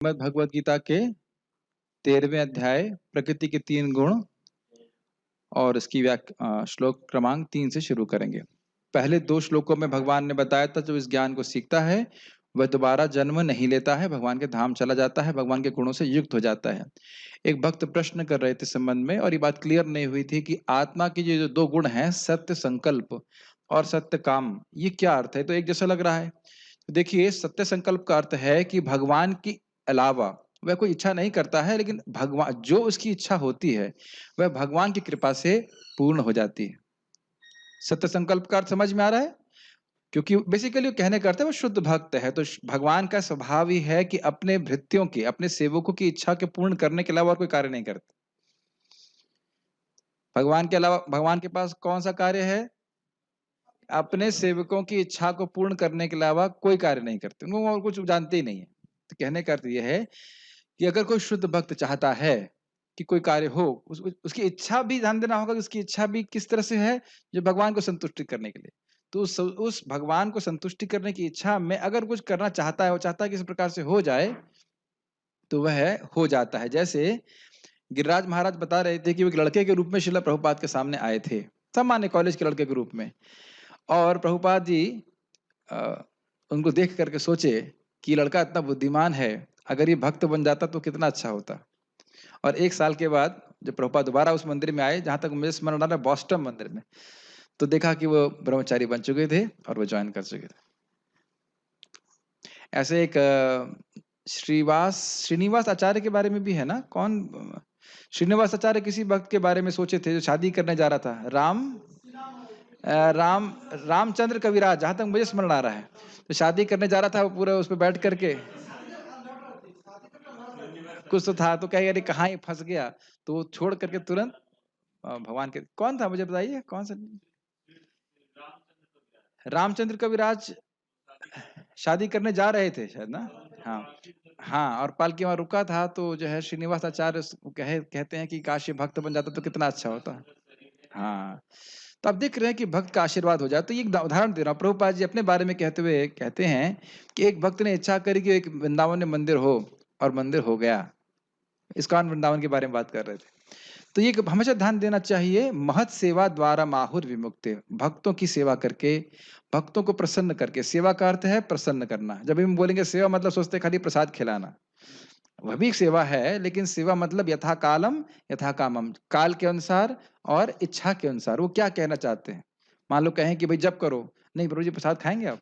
श्रीमद् भगवद गीता के 13वें अध्याय प्रकृति के 3 गुण और इसकी श्लोक क्रमांक 3 से शुरू करेंगे। पहले 2 श्लोकों में भगवान ने बताया था जो इस ज्ञान को सीखता है वह दोबारा जन्म नहीं लेता है, भगवान के धाम चला जाता है, भगवान के गुणों से युक्त हो जाता है। एक भक्त प्रश्न कर रहे थे संबंध में और ये बात क्लियर नहीं हुई थी कि आत्मा की जो 2 गुण हैं, सत्य संकल्प और सत्य काम, ये क्या अर्थ है? तो एक जैसा लग रहा है। देखिए, सत्य संकल्प का अर्थ है कि भगवान की अलावा वह कोई इच्छा नहीं करता है, लेकिन भगवान जो उसकी इच्छा होती है वह भगवान की कृपा से पूर्ण हो जाती है। सत्य संकल्प का अर्थ समझ में आ रहा है? क्योंकि बेसिकली वो कहने का अर्थ है वो शुद्ध भक्त है। तो भगवान का स्वभाव ही है कि अपने भृत्यों की, अपने सेवकों की इच्छा के पूर्ण करने के अलावा और कोई कार्य नहीं करते। भगवान के अलावा भगवान के पास कौन सा कार्य है? अपने सेवकों की इच्छा को पूर्ण करने के अलावा कोई कार्य नहीं करते। वो और कुछ जानते ही नहीं है। तो कहने का अर्थ यह है कि अगर कोई शुद्ध भक्त चाहता है कि कोई कार्य हो, उसकी इच्छा भी ध्यान देना होगा कि उसकी इच्छा भी किस तरह से है, जो भगवान को संतुष्टि करने के लिए। तो उस भगवान को संतुष्टि करने की इच्छा में अगर कुछ करना चाहता है, वो चाहता है कि इस प्रकार से हो जाए, तो वह हो जाता है। जैसे गिरिराज महाराज बता रहे थे कि वो एक लड़के के रूप में श्रील प्रभुपाद के सामने आए थे, सामान्य कॉलेज के लड़के के रूप में, और प्रभुपाद जी उनको देख करके सोचे कि लड़का इतना बुद्धिमान है, अगर ये भक्त बन जाता तो कितना अच्छा होता। और 1 साल के बाद जब प्रभुपाद दोबारा उस मंदिर में आए, जहां तक मुझे स्मरण आ रहा है बॉस्टन मंदिर में, तो देखा कि वो ब्रह्मचारी बन चुके थे और वो ज्वाइन कर चुके थे। ऐसे एक श्रीनिवास आचार्य के बारे में भी है ना, कौन? श्रीनिवास आचार्य किसी भक्त के बारे में सोचे थे जो शादी करने जा रहा था। रामचंद्र कविराज, जहां तक मुझे स्मरण आ रहा है, तो शादी करने जा रहा था, वो पूरा उस पर बैठ करके कुछ तो था, तो कहे अरे कहाँ ही फंस गया, तो वो छोड़ करके तुरंत भगवान के, कौन था मुझे बताइए, कौन सा? रामचंद्र कविराज शादी करने जा रहे थे शायद ना। हाँ हाँ, और पालकी वहां रुका था, तो जो है श्रीनिवास आचार्य कहते हैं कि काश ये भक्त बन जाता तो कितना अच्छा होता। हाँ, तो आप देख रहे हैं कि भक्त का आशीर्वाद हो जाए। तो ये एक उदाहरण दे रहा हूँ। प्रभुपाद जी अपने बारे में कहते हुए कहते हैं कि एक भक्त ने इच्छा करी कि एक वृंदावन में मंदिर हो, और मंदिर हो गया। इस्कॉन वृंदावन के बारे में बात कर रहे थे। तो ये हमेशा ध्यान देना चाहिए, महत सेवा द्वारा माहुर विमुक्ति, भक्तों की सेवा करके, भक्तों को प्रसन्न करके। सेवा का अर्थ है प्रसन्न करना। जब हम बोलेंगे सेवा, मतलब सोचते खाली प्रसाद खिलाना, वह भी एक सेवा है, लेकिन सेवा मतलब यथा कालम यथा कामम, काल के अनुसार और इच्छा के अनुसार। वो क्या कहना चाहते हैं? मान लो कहें कि भाई जप करो, नहीं प्रभु जी प्रसाद खाएंगे आप?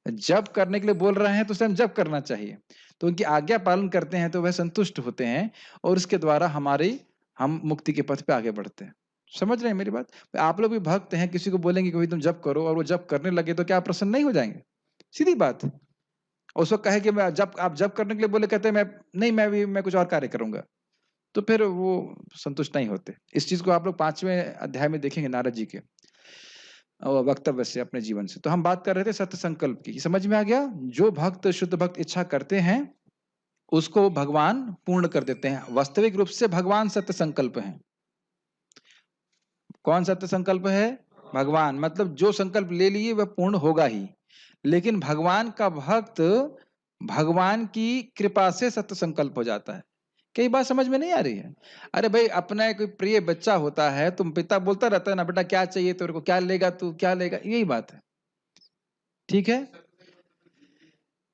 जप करने के लिए बोल रहे हैं तो स्वयं जप करना चाहिए। तो उनकी आज्ञा पालन करते हैं तो वह संतुष्ट होते हैं, और उसके द्वारा हम मुक्ति के पथ पे आगे बढ़ते हैं। समझ रहे हैं मेरी बात? आप लोग भी भक्त हैं, किसी को बोलेंगे कि भाई तुम जप करो, और वो जप करने लगे, तो क्या आप प्रसन्न नहीं हो जाएंगे? सीधी बात। और उस वक्त कहे कि आप जप करने के लिए बोले, कहते हैं मैं कुछ और कार्य करूंगा, तो फिर वो संतुष्ट नहीं होते। इस चीज को आप लोग 5वें अध्याय में देखेंगे नारद जी के वक्तव्य से, अपने जीवन से। तो हम बात कर रहे थे सत्य संकल्प की, समझ में आ गया? जो भक्त, शुद्ध भक्त इच्छा करते हैं, उसको भगवान पूर्ण कर देते हैं। वास्तविक रूप से भगवान सत्य संकल्प है। कौन सत्य संकल्प है? भगवान। मतलब जो संकल्प ले लिए वह पूर्ण होगा ही। लेकिन भगवान का भक्त भगवान की कृपा से सत्य संकल्प हो जाता है। कई बात समझ में नहीं आ रही है? अरे भाई, अपना कोई प्रिय बच्चा होता है, तुम पिता बोलता रहता है ना, बेटा क्या चाहिए तेरे को, क्या लेगा तू, क्या लेगा, यही बात है। ठीक है?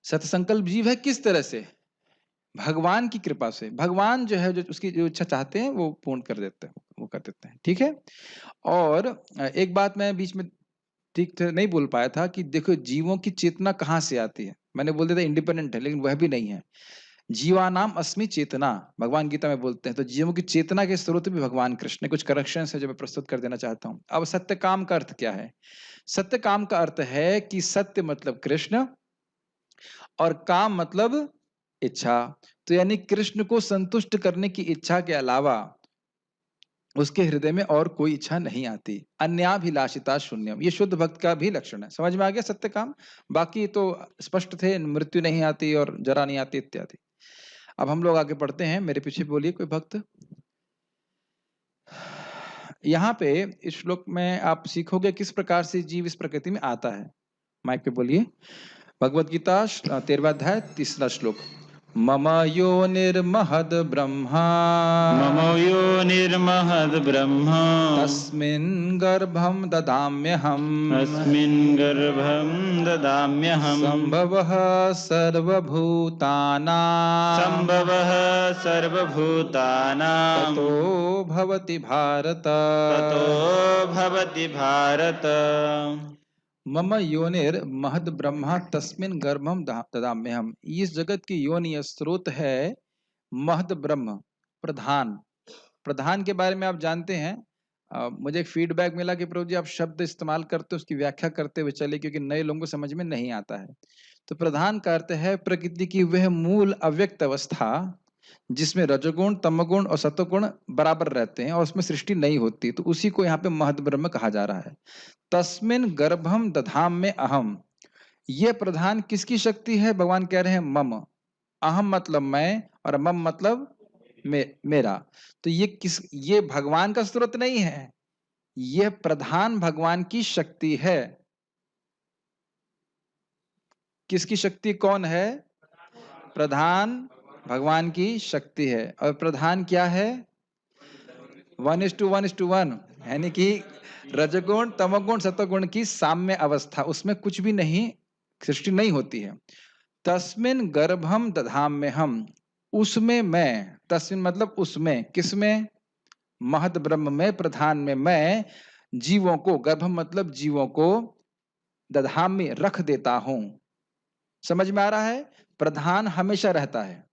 सत्य संकल्प जीव है किस तरह से? भगवान की कृपा से। भगवान जो है, जो उसकी जो इच्छा चाहते हैं वो पूर्ण कर देते हैं, वो कर देते हैं। ठीक है? और एक बात मैं बीच में ठीक से नहीं बोल पाया था कि देखो, जीवों की चेतना कहाँ से आती है। मैंने बोल दिया था इंडिपेंडेंट है, लेकिन वह भी नहीं है। जीवानाम अस्मि चेतना, भगवान गीता में बोलते हैं। तो जीवों की चेतना के स्रोत भी भगवान कृष्ण। कुछ करेक्शन है जो मैं प्रस्तुत कर देना चाहता हूँ। अब सत्य काम का अर्थ क्या है? सत्य काम का अर्थ है कि सत्य मतलब कृष्ण, और काम मतलब इच्छा। तो यानी कृष्ण को संतुष्ट करने की इच्छा के अलावा उसके हृदय में और कोई इच्छा नहीं आती। अन्याभिलाषिता शून्यम, ये शुद्ध भक्त का भी लक्षण है। समझ में आ गया सत्य काम? बाकी तो स्पष्ट थे, मृत्यु नहीं आती और जरा नहीं आती इत्यादि। अब हम लोग आगे बढ़ते हैं। मेरे पीछे बोलिए कोई भक्त। यहाँ पे इस श्लोक में आप सीखोगे किस प्रकार से जीव इस प्रकृति में आता है। माइक पे बोलिए। भगवद गीता 13वां अध्याय 3रा श्लोक। मम योनिर्महद् ब्रह्मा मम योनिर्महद् ब्रह्मा तस्मिन् गर्भं ददाम्यहम् अस्मिन् गर्भं ददाम्यहम् सम्भवः सर्वभूतानां सम्भवः सर्वभूतानां ततो भवति भारत ततो भवति भारत। मम योनिर महद ब्रह्मा तस्मिन् गर्भम ददाम्यहम्। इस जगत की योनि स्रोत है महद ब्रह्म, प्रधान। प्रधान के बारे में आप जानते हैं। मुझे एक फीडबैक मिला कि प्रभु जी आप शब्द इस्तेमाल करते उसकी व्याख्या करते हुए चले, क्योंकि नए लोगों को समझ में नहीं आता है। तो प्रधान का अर्थ है प्रकृति की वह मूल अव्यक्त अवस्था जिसमें रजोगुण, तमोगुण और सत्वगुण बराबर रहते हैं और उसमें सृष्टि नहीं होती, तो उसी को यहाँ पे महद ब्रह्म कहा जा रहा है। तस्मिन गर्भम दधाम में अहम, ये प्रधान किसकी शक्ति है? भगवान कह रहे हैं मम। अहम मतलब मैं और मम मतलब मेरा। तो ये भगवान का स्रोत नहीं है, यह प्रधान भगवान की शक्ति है। किसकी शक्ति? कौन है? प्रधान भगवान की शक्ति है। और प्रधान क्या है? 1:1:1, यानी कि रजगुण, तमोगुण, सत्वगुण की साम्य अवस्था, उसमें कुछ भी नहीं, सृष्टि नहीं होती है। तस्मिन गर्भम दधाम में हम, उसमें मैं, तस्मिन मतलब उसमें, किसमें? महद ब्रह्म में, प्रधान में मैं जीवों को, गर्भम मतलब जीवों को, दधाम में रख देता हूं। समझ में आ रहा है? प्रधान हमेशा रहता है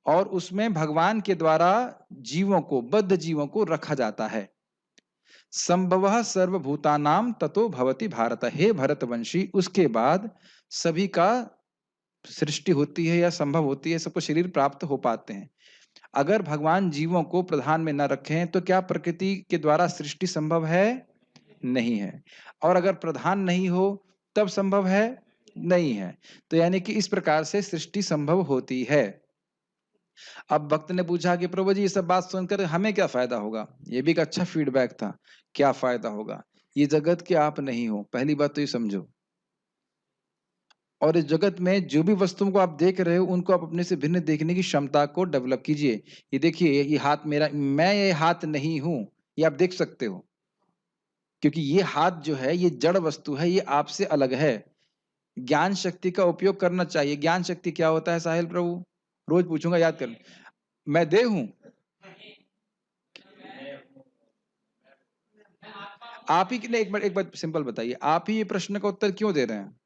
और उसमें भगवान के द्वारा जीवों को, बद्ध जीवों को रखा जाता है। संभवः सर्वभूतानाम ततो भवति भारत। हे भरतवंशी, उसके बाद सभी का सृष्टि होती है या संभव होती है, सबको शरीर प्राप्त हो पाते हैं। अगर भगवान जीवों को प्रधान में न रखें तो क्या प्रकृति के द्वारा सृष्टि संभव है? नहीं है। और अगर प्रधान नहीं हो तब संभव है? नहीं है। तो यानी कि इस प्रकार से सृष्टि संभव होती है। अब भक्त ने पूछा कि प्रभु जी ये सब बात सुनकर हमें क्या फायदा होगा? ये भी एक अच्छा फीडबैक था। क्या फायदा होगा? ये जगत के आप नहीं हो, पहली बात तो ये समझो। और इस जगत में जो भी वस्तुओं को आप देख रहे हो उनको आप अपने से भिन्न देखने की क्षमता को डेवलप कीजिए। ये देखिए, ये हाथ मेरा, मैं ये हाथ नहीं हूं, ये आप देख सकते हो, क्योंकि ये हाथ जो है ये जड़ वस्तु है, ये आपसे अलग है। ज्ञान शक्ति का उपयोग करना चाहिए। ज्ञान शक्ति क्या होता है साहिल प्रभु? रोज पूछूंगा, याद कर। मैं देह हूं? आप ही ने एक बात सिंपल बताइए, आप ही ये प्रश्न का उत्तर क्यों दे रहे हैं?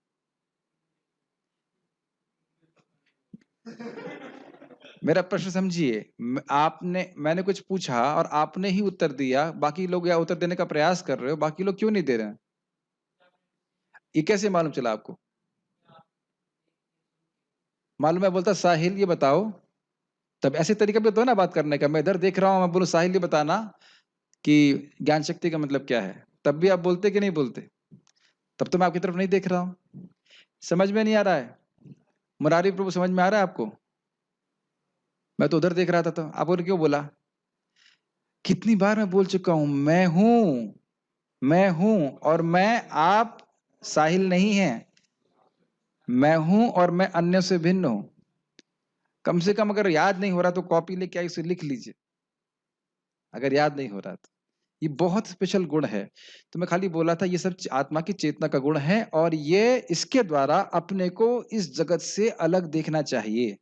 मेरा प्रश्न समझिए। मैंने कुछ पूछा और आपने ही उत्तर दिया, बाकी लोग या उत्तर देने का प्रयास कर रहे हो, बाकी लोग क्यों नहीं दे रहे हैं? ये कैसे मालूम चला आपको? मालूम है, बोलता साहिल ये बताओ, तब ऐसे तरीका भी तो है ना बात करने का। मैं इधर देख रहा हूं, मैं बोलूं साहिल ये बताना कि ज्ञान शक्ति का मतलब क्या है, तब भी आप बोलते कि नहीं बोलते? तब तो मैं आपकी तरफ नहीं देख रहा हूं। समझ में नहीं आ रहा है? मुरारी प्रभु समझ में आ रहा है आपको? मैं तो उधर देख रहा था, तो आपने क्यों बोला? कितनी बार मैं बोल चुका हूं, मैं हूं और मैं आप साहिल नहीं है। मैं हूं और मैं अन्य से भिन्न हूं। कम से कम अगर याद नहीं हो रहा तो कॉपी लेके आइए, इसे लिख लीजिए, अगर याद नहीं हो रहा तो। ये बहुत स्पेशल गुण है। तो मैं खाली बोला था ये सब आत्मा की चेतना का गुण है और ये इसके द्वारा अपने को इस जगत से अलग देखना चाहिए।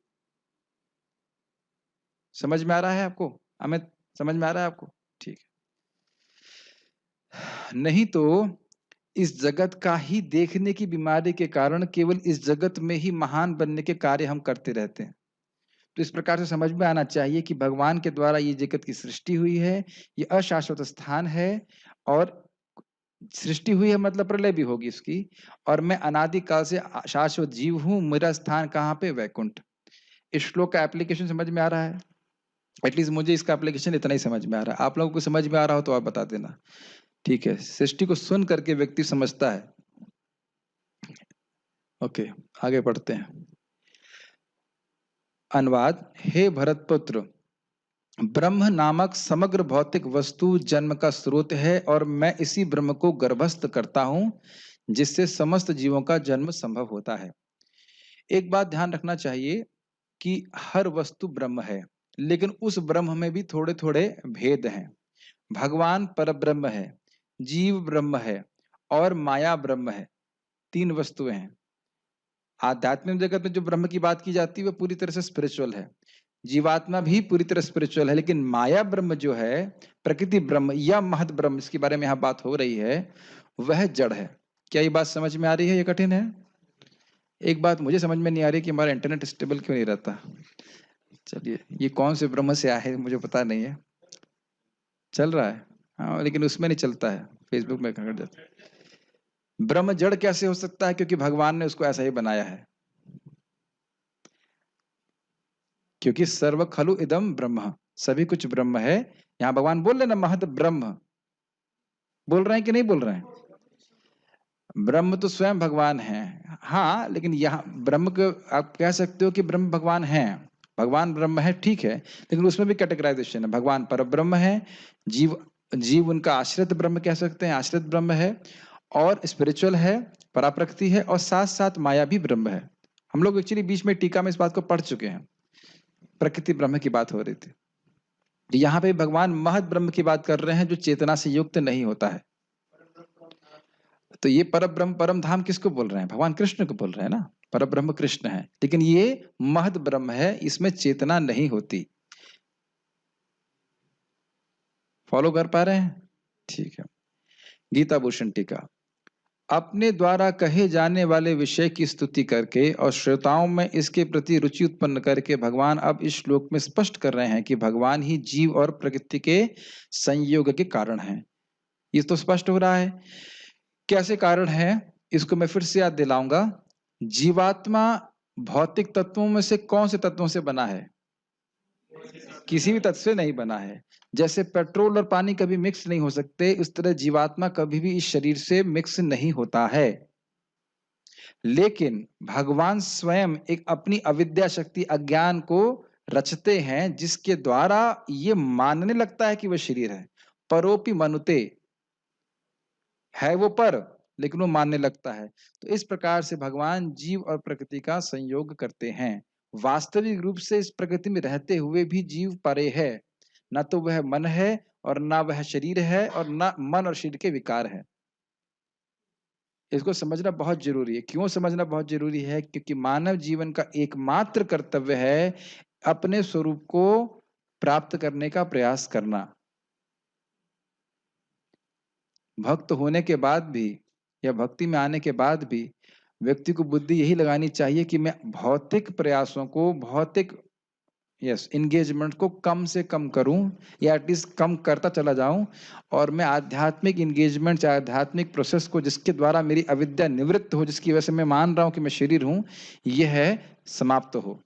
समझ में आ रहा है आपको? अमित, समझ में आ रहा है आपको? ठीक है। नहीं तो इस जगत का ही देखने की बीमारी के कारण केवल इस जगत में ही महान बनने के कार्य हम करते रहते हैं। तो इस प्रकार से समझ में आना चाहिए कि भगवान के द्वारा ये जगत की सृष्टि हुई है, ये अशाश्वत स्थान है और सृष्टि हुई है मतलब प्रलय भी होगी इसकी। और मैं अनादिकाल से शाश्वत जीव हूं, मेरा स्थान कहाँ पे? वैकुंठ। इस श्लोक का एप्लीकेशन समझ में आ रहा है? एटलीस्ट मुझे इसका एप्लीकेशन इतना ही समझ में आ रहा है। आप लोगों को समझ में आ रहा हो तो आप बता देना। ठीक है, सृष्टि को सुन करके व्यक्ति समझता है। ओके, आगे बढ़ते हैं। अनुवाद। हे भरत पुत्र, ब्रह्म नामक समग्र भौतिक वस्तु जन्म का स्रोत है और मैं इसी ब्रह्म को गर्भस्थ करता हूं जिससे समस्त जीवों का जन्म संभव होता है। एक बात ध्यान रखना चाहिए, कि हर वस्तु ब्रह्म है, लेकिन उस ब्रह्म में भी थोड़े-थोड़े भेद हैं। भगवान परब्रह्म है, जीव ब्रह्म है और माया ब्रह्म है। 3 वस्तुएँ हैं। आध्यात्मिक जगत में जो ब्रह्म की बात की जाती है, वो पूरी तरह से स्पिरिचुअल है। जीवात्मा भी पूरी तरह स्पिरिचुअल है, लेकिन माया ब्रह्म जो है, प्रकृति ब्रह्म या महत ब्रह्म, इसके बारे में यहाँ बात हो रही है, वह जड़ है। क्या ये बात समझ में आ रही है, ये कठिन है? एक बात मुझे समझ में नहीं आ रही कि हमारा इंटरनेट स्टेबल क्यों नहीं रहता? चलिए, ये कौन से ब्रह्म से आया है मुझे पता नहीं है। चल रहा है? हाँ, लेकिन उसमें नहीं चलता है, फेसबुक में कहाँ जाता है। ब्रह्म जड़ कैसे हो सकता है? क्योंकि भगवान ने उसको ऐसा ही बनाया है। क्योंकि सर्व खलु इदम ब्रह्म, सभी कुछ ब्रह्म है। यहाँ भगवान बोल रहे ना महत ब्रह्म, बोल रहे हैं कि नहीं बोल रहे हैं? ब्रह्म तो स्वयं भगवान है। हाँ, लेकिन यहाँ ब्रह्म को आप कह सकते हो कि ब्रह्म भगवान है, भगवान ब्रह्म है, ठीक है, लेकिन उसमें भी कैटेगराइजेशन है। भगवान पर ब्रह्म है, जीव जीव उनका आश्रित ब्रह्म कह सकते हैं, आश्रित ब्रह्म है, और स्पिरिचुअल है, पराप्रकृति है, और साथ साथ माया भी ब्रह्म है। हम लोग एक्चुअली बीच में टीका में इस बात को पढ़ चुके हैं। प्रकृति ब्रह्म की बात हो रही थी। यहाँ पे भगवान महत ब्रह्म की बात कर रहे हैं, जो चेतना से युक्त नहीं होता है। तो ये परब्रह्म परम धाम किसको बोल रहे हैं? भगवान कृष्ण को बोल रहे हैं ना। परब्रह्म कृष्ण है, लेकिन ये महत ब्रह्म है, इसमें चेतना नहीं होती। फॉलो कर पा रहे हैं? ठीक है। गीता भूषण टीका। अपने द्वारा कहे जाने वाले विषय की स्तुति करके और श्रोताओं में इसके प्रति रुचि उत्पन्न करके भगवान अब इस श्लोक में स्पष्ट कर रहे हैं कि भगवान ही जीव और प्रकृति के संयोग के कारण हैं। ये तो स्पष्ट हो रहा है। कैसे कारण है? इसको मैं फिर से याद दिलाऊंगा। जीवात्मा भौतिक तत्वों में से कौन से तत्वों से बना है? किसी भी तत्व से नहीं बना है। जैसे पेट्रोल और पानी कभी मिक्स नहीं हो सकते, इस तरह जीवात्मा कभी भी इस शरीर से मिक्स नहीं होता है। लेकिन भगवान स्वयं एक अपनी अविद्या शक्ति अज्ञान को रचते हैं, जिसके द्वारा ये मानने लगता है कि वह शरीर है। परोपि मनुते, है वो पर, लेकिन वो मानने लगता है। तो इस प्रकार से भगवान जीव और प्रकृति का संयोग करते हैं। वास्तविक रूप से इस प्रकृति में रहते हुए भी जीव परे है, ना तो वह मन है और ना वह शरीर है और ना मन और शरीर के विकार है। इसको समझना बहुत जरूरी है। क्यों समझना बहुत जरूरी है? क्योंकि मानव जीवन का एकमात्र कर्तव्य है अपने स्वरूप को प्राप्त करने का प्रयास करना। भक्त होने के बाद भी या भक्ति में आने के बाद भी व्यक्ति को बुद्धि यही लगानी चाहिए कि मैं भौतिक प्रयासों को, भौतिक एंगेजमेंट को कम से कम करूं, या एटलीस्ट कम करता चला जाऊं, और मैं आध्यात्मिक एंगेजमेंट, आध्यात्मिक प्रोसेस को, जिसके द्वारा मेरी अविद्या निवृत्त हो, जिसकी वजह से मैं मान रहा हूं कि मैं शरीर हूं, यह है समाप्त हो।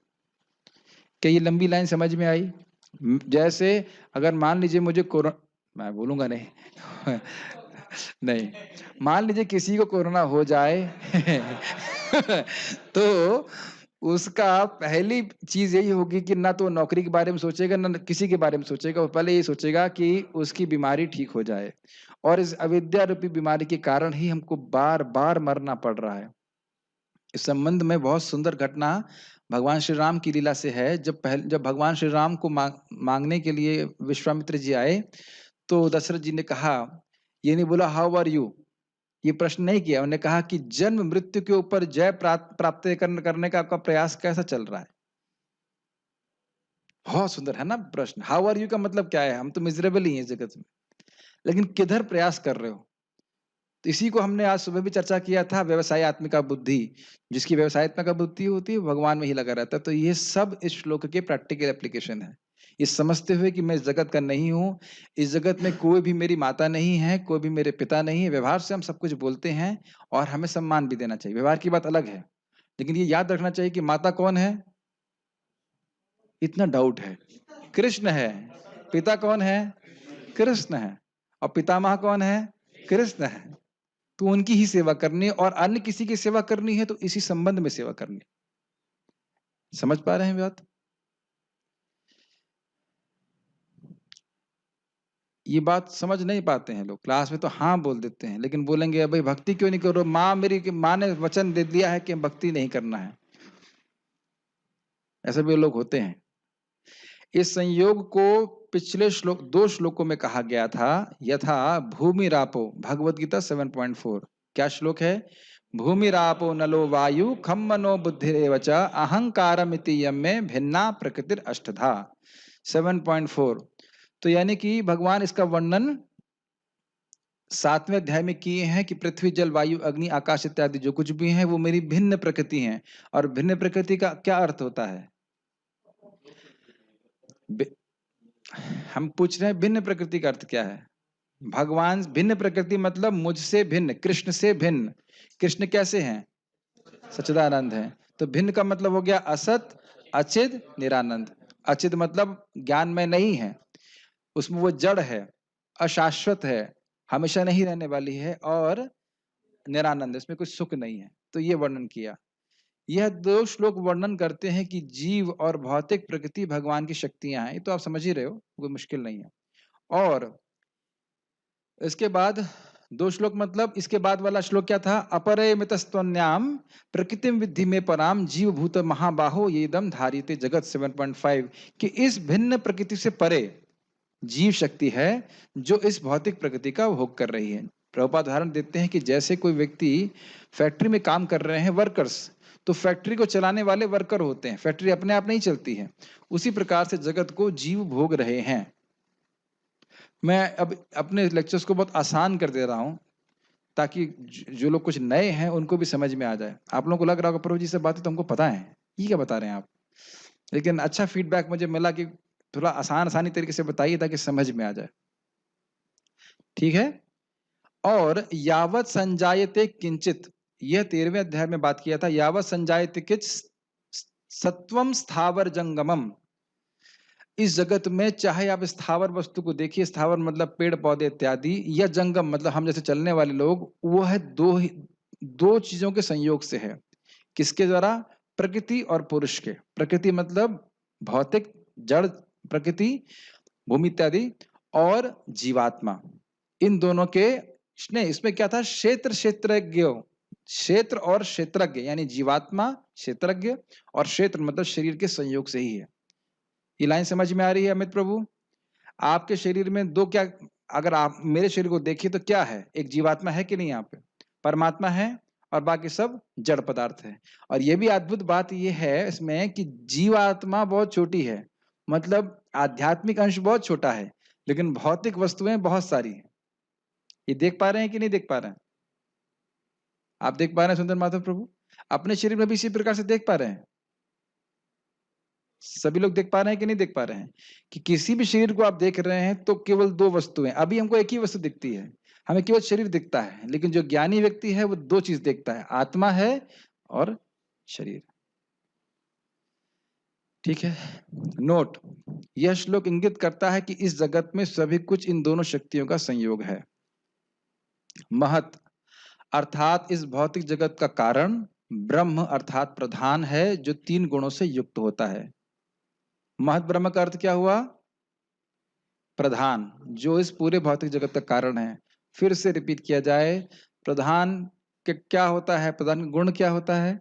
क्या ये लंबी लाइन समझ में आई? जैसे अगर मान लीजिए मुझे कोरोना, मैं बोलूंगा नहीं नहीं, मान लीजिए किसी को कोरोना हो जाए तो उसका पहली चीज यही होगी कि ना तो नौकरी के बारे में सोचेगा, ना किसी के बारे में सोचेगा। वो पहले ये सोचेगा कि उसकी बीमारी ठीक हो जाए, और इस अविद्या रूपी बीमारी के कारण ही हमको बार बार मरना पड़ रहा है। इस संबंध में बहुत सुंदर घटना भगवान श्री राम की लीला से है। जब भगवान श्री राम को मांगने के लिए विश्वामित्र जी आए, तो दशरथ जी ने कहा, ये नहीं बोला हाउ आर यू, ये प्रश्न नहीं किया। उन्होंने कहा कि जन्म मृत्यु के ऊपर जय प्राप्त करने का आपका प्रयास कैसा चल रहा है? बहुत सुंदर है ना प्रश्न। हाउ आर यू का मतलब क्या है? हम तो मिजरेबल ही हैं इस जगत में, लेकिन किधर प्रयास कर रहे हो? तो इसी को हमने आज सुबह भी चर्चा किया था, व्यवसाय आत्मिका बुद्धि। जिसकी व्यवसायत्मिका बुद्धि होती है, भगवान में ही लगा रहता है। तो ये सब इस श्लोक के प्रैक्टिकल एप्लीकेशन है। ये समझते हुए कि मैं इस जगत का नहीं हूँ, इस जगत में कोई भी मेरी माता नहीं है, कोई भी मेरे पिता नहीं है। व्यवहार से हम सब कुछ बोलते हैं और हमें सम्मान भी देना चाहिए, व्यवहार की बात अलग है। लेकिन ये याद रखना चाहिए कि माता कौन है? इतना डाउट है, कृष्ण है। पिता कौन है? कृष्ण है। और पितामह कौन है? कृष्ण है। तो उनकी ही सेवा करनी, और अन्य किसी की सेवा करनी है तो इसी संबंध में सेवा करनी। समझ पा रहे हैं बात? ये बात समझ नहीं पाते हैं लोग। क्लास में तो हाँ बोल देते हैं, लेकिन बोलेंगे भाई भक्ति क्यों नहीं करो? माँ ने वचन दे दिया है कि भक्ति नहीं करना है। ऐसे भी लोग होते हैं। इस संयोग को पिछले श्लोक 2 श्लोकों में कहा गया था, यथा भूमिरापो, भगवद गीता 7.4। क्या श्लोक है? भूमिरापो नलो वायु खम मनो बुद्धिरेव च अहंकारमिति यम में भिन्ना प्रकृतिर अष्टधा 7.4। तो यानी कि भगवान इसका वर्णन 7वें अध्याय में किए हैं कि पृथ्वी जल वायु अग्नि आकाश इत्यादि जो कुछ भी हैं वो मेरी भिन्न प्रकृति हैं। और भिन्न प्रकृति का क्या अर्थ होता है? हम पूछ रहे हैं भिन्न प्रकृति का अर्थ क्या है? भगवान भिन्न प्रकृति मतलब मुझसे भिन्न, कृष्ण से भिन्न। कृष्ण कैसे हैं? सच्चिदानंद हैं। तो भिन्न का मतलब हो गया असत, अचिद, निरानंद। अचिद मतलब ज्ञान में नहीं है, उसमें वो जड़ है, अशाश्वत है, हमेशा नहीं रहने वाली है, और निरानंद, इसमें कुछ सुख नहीं है। तो ये वर्णन किया। यह 2 श्लोक वर्णन करते हैं कि जीव और भौतिक प्रकृति भगवान की शक्तियां हैं। ये तो आप समझ ही रहे हो, कोई मुश्किल नहीं है। और इसके बाद 2 श्लोक मतलब इसके बाद वाला श्लोक क्या था? अपरयमितस्त्वन्याम प्रकृतिम विद्धि में पराम जीव भूत महाबाहो येदम धारिते जगत 7.5 कि इस भिन्न प्रकृति से परे जीव शक्ति है जो इस भौतिक प्रकृति का भोग कर रही है। प्रभुपाद उदाहरण देते हैं कि जैसे कोई व्यक्ति फैक्ट्री में काम कर रहे हैं, वर्कर्स, तो फैक्ट्री को चलाने वाले वर्कर होते हैं, फैक्ट्री अपने आप नहीं चलती है। उसी प्रकार से जगत को जीव भोग रहे हैं। मैं अब अपने लेक्चर्स को बहुत आसान कर दे रहा हूं ताकि जो लोग कुछ नए हैं उनको भी समझ में आ जाए। आप लोगों को लग रहा होगा प्रभु जी से बातें तो हमको पता है, ये क्या बता रहे हैं आप, लेकिन अच्छा फीडबैक मुझे मिला कि थोड़ा आसानी तरीके से बताइए ताकि समझ में आ जाए। ठीक है। और यावत संजायते किंचित, यह 13वें अध्याय में बात किया था। यावत संजायते किंचित सत्वम स्थावर जंगमम, इस जगत में चाहे आप स्थावर वस्तु को देखिए, स्थावर मतलब पेड़ पौधे इत्यादि, या जंगम मतलब हम जैसे चलने वाले लोग, वो है दो चीजों के संयोग से है। किसके द्वारा? प्रकृति और पुरुष के। प्रकृति मतलब भौतिक जड़ प्रकृति, भूमि इत्यादि, और जीवात्मा, इन दोनों के। इसमें क्या था? क्षेत्रज्ञ, क्षेत्र और क्षेत्रज्ञ, यानी जीवात्मा क्षेत्रज्ञ और क्षेत्र मतलब शरीर के संयोग से ही है। ये लाइन समझ में आ रही है अमित प्रभु? आपके शरीर में दो क्या, अगर आप मेरे शरीर को देखिए तो क्या है? एक जीवात्मा है कि नहीं? यहाँ पे परमात्मा है और बाकी सब जड़ पदार्थ है। और ये भी अद्भुत बात ये है इसमें कि जीवात्मा बहुत छोटी है, मतलब आध्यात्मिक अंश बहुत छोटा है, लेकिन भौतिक वस्तुएं बहुत सारी हैं। ये देख पा रहे हैं कि नहीं देख पा रहे हैं? आप देख पा रहे हैं सुंदर माधव प्रभु? अपने शरीर में भी इसी प्रकार से देख पा रहे हैं? सभी लोग देख पा रहे हैं कि नहीं देख पा रहे हैं? कि किसी भी शरीर को आप देख रहे हैं तो केवल 2 वस्तुएं, अभी हमको एक ही वस्तु दिखती है, हमें केवल शरीर दिखता है, लेकिन जो ज्ञानी व्यक्ति है वो 2 चीज देखता है, आत्मा है और शरीर। ठीक है। नोट, यह श्लोक इंगित करता है कि इस जगत में सभी कुछ इन दोनों शक्तियों का संयोग है। महत अर्थात इस भौतिक जगत का कारण ब्रह्म अर्थात प्रधान है, जो 3 गुणों से युक्त होता है। महत ब्रह्म का अर्थ क्या हुआ? प्रधान, जो इस पूरे भौतिक जगत का कारण है। फिर से रिपीट किया जाए, प्रधान के क्या होता है? प्रधान का गुण क्या होता है?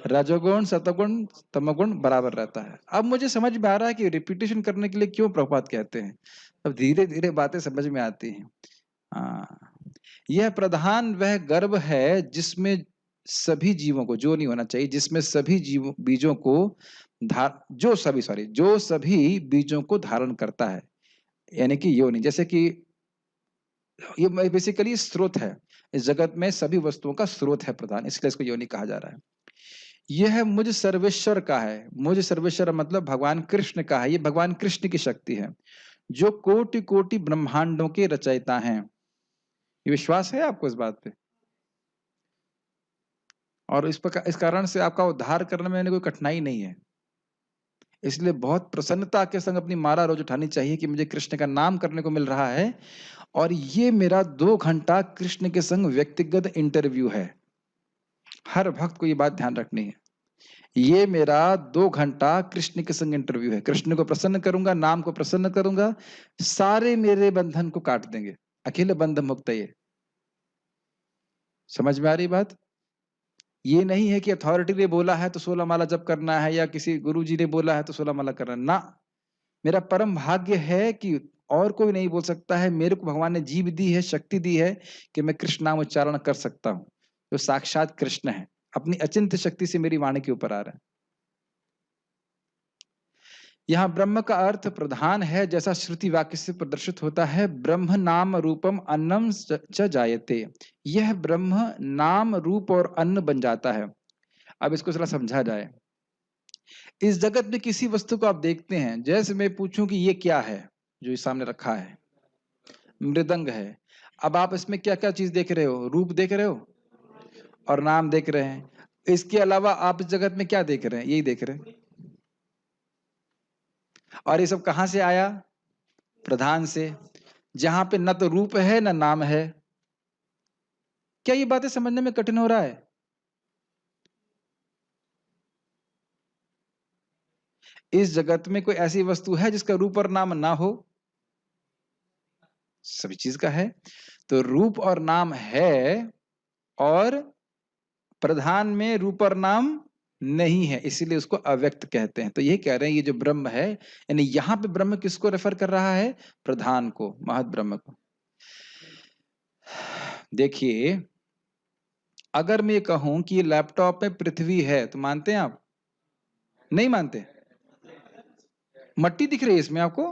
रजोगुण, सतोगुण, तमोगुण बराबर रहता है। अब मुझे समझ में आ रहा है कि रिपीटेशन करने के लिए क्यों प्रभुपाद कहते हैं। अब धीरे धीरे बातें समझ में आती हैं। यह प्रधान वह गर्भ है जिसमें सभी जीवों को, जो नहीं होना चाहिए, जिसमें सभी जीवों बीजों को जो सभी बीजों को धारण करता है, यानी कि योनि। जैसे कि ये बेसिकली स्रोत है, इस जगत में सभी वस्तुओं का स्रोत है प्रधान, इसलिए इसको योनि कहा जा रहा है। यह मुझ सर्वेश्वर का है। मुझ सर्वेश्वर मतलब भगवान कृष्ण का है। ये भगवान कृष्ण की शक्ति है जो कोटि कोटि ब्रह्मांडों के रचयिता हैं। ये विश्वास है आपको इस बात पे? और इस कारण से आपका उद्धार करने में कोई कठिनाई नहीं है। इसलिए बहुत प्रसन्नता के संग अपनी माला रोज उठानी चाहिए कि मुझे कृष्ण का नाम करने को मिल रहा है, और ये मेरा 2 घंटा कृष्ण के संग व्यक्तिगत इंटरव्यू है। हर भक्त को ये बात ध्यान रखनी है। ये मेरा 2 घंटा कृष्ण के संग इंटरव्यू है। कृष्ण को प्रसन्न करूंगा, नाम को प्रसन्न करूंगा, सारे मेरे बंधन को काट देंगे। अखिल बंध मुक्त। ये समझ में आ रही बात? ये नहीं है कि अथॉरिटी ने बोला है तो 16 माला जप करना है, या किसी गुरुजी ने बोला है तो 16 माला करना है। ना, मेरा परम भाग्य है कि और कोई नहीं बोल सकता है, मेरे को भगवान ने जीव दी है, शक्ति दी है कि मैं कृष्ण नाम उच्चारण कर सकता हूँ। तो साक्षात कृष्ण है, अपनी अचिंत्य शक्ति से मेरी वाणी के ऊपर आ रहा है। यहाँ ब्रह्म का अर्थ प्रधान है, जैसा श्रुति वाक्य से प्रदर्शित होता है। ब्रह्म नाम रूपम अन्नम च जायते। यह ब्रह्म नाम रूप और अन्न बन जाता है। अब इसको जरा समझा जाए। इस जगत में किसी वस्तु को आप देखते हैं, जैसे मैं पूछूं कि ये क्या है जो इस सामने रखा है, मृदंग है। अब आप इसमें क्या क्या चीज देख रहे हो? रूप देख रहे हो और नाम देख रहे हैं। इसके अलावा आप इस जगत में क्या देख रहे हैं? यही देख रहे हैं। और ये सब कहां से आया? प्रधान से, जहां पे न तो रूप है न नाम है। क्या ये बातें समझने में कठिन हो रहा है? इस जगत में कोई ऐसी वस्तु है जिसका रूप और नाम ना हो? सभी चीज का है। तो रूप और नाम है, और प्रधान में रूप और नाम नहीं है, इसीलिए उसको अव्यक्त कहते हैं। तो ये कह रहे हैं ये जो ब्रह्म है, यानी यहां पे ब्रह्म किसको रेफर कर रहा है? प्रधान को, महत ब्रह्म को। देखिए, अगर मैं कहूं कि लैपटॉप में पृथ्वी है, तो मानते हैं आप? नहीं मानते? मट्टी दिख रही है इसमें आपको?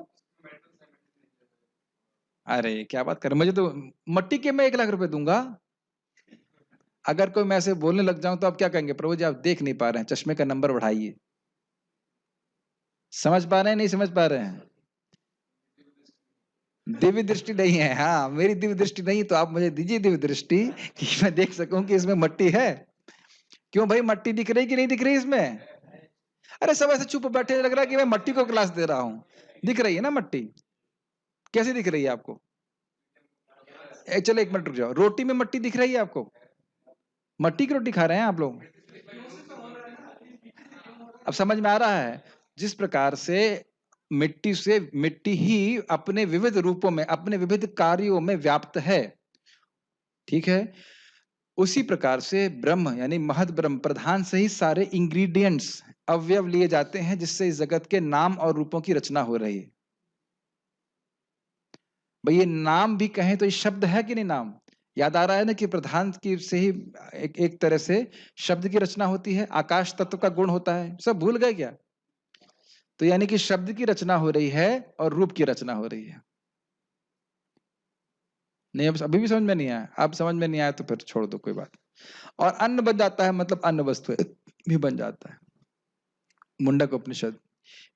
अरे क्या बात कर रहे हैं, मुझे तो मट्टी के मैं 1,00,000 रुपए दूंगा। अगर कोई मैं ऐसे बोलने लग जाऊं तो आप क्या कहेंगे? प्रभु जी आप देख नहीं पा रहे हैं, चश्मे का नंबर बढ़ाइए। समझ पा रहे हैं? नहीं समझ पा रहे हैं? दिव्य दृष्टि नहीं है। हाँ, मेरी दिव्य दृष्टि नहीं, तो आप मुझे दीजिए दिव्य दृष्टि कि मैं देख सकूं कि इसमें मट्टी है। क्यों भाई, मट्टी दिख रही कि नहीं दिख रही इसमें? अरे सब ऐसे चुप बैठे, लग रहा है कि मैं मट्टी को क्लास दे रहा हूं। दिख रही है ना मट्टी? कैसे दिख रही है आपको? चलो 1 मिनट रुक जाओ। रोटी में मट्टी दिख रही है आपको? मट्टी की रोटी खा रहे हैं आप लोग? अब समझ में आ रहा है? जिस प्रकार से मिट्टी से मिट्टी ही अपने विविध रूपों में, अपने विविध कार्यों में व्याप्त है, ठीक है? उसी प्रकार से ब्रह्म यानी महद ब्रह्म प्रधान से ही सारे इंग्रेडिएंट्स, अवयव लिए जाते हैं, जिससे इस जगत के नाम और रूपों की रचना हो रही है। भाई ये नाम भी कहें तो ये शब्द है कि नहीं? नाम याद आ रहा है ना कि प्रधान की से ही एक तरह से शब्द की रचना होती है, आकाश तत्व का गुण होता है। सब भूल गए क्या? तो यानी कि शब्द की रचना हो रही है और रूप की रचना हो रही है। नहीं, अब अभी भी समझ में नहीं आया? आप समझ में नहीं आया तो फिर छोड़ दो, कोई बात। और अन्न बन जाता है, मतलब अन्न वस्तु भी बन जाता है। मुंडक उपनिषद।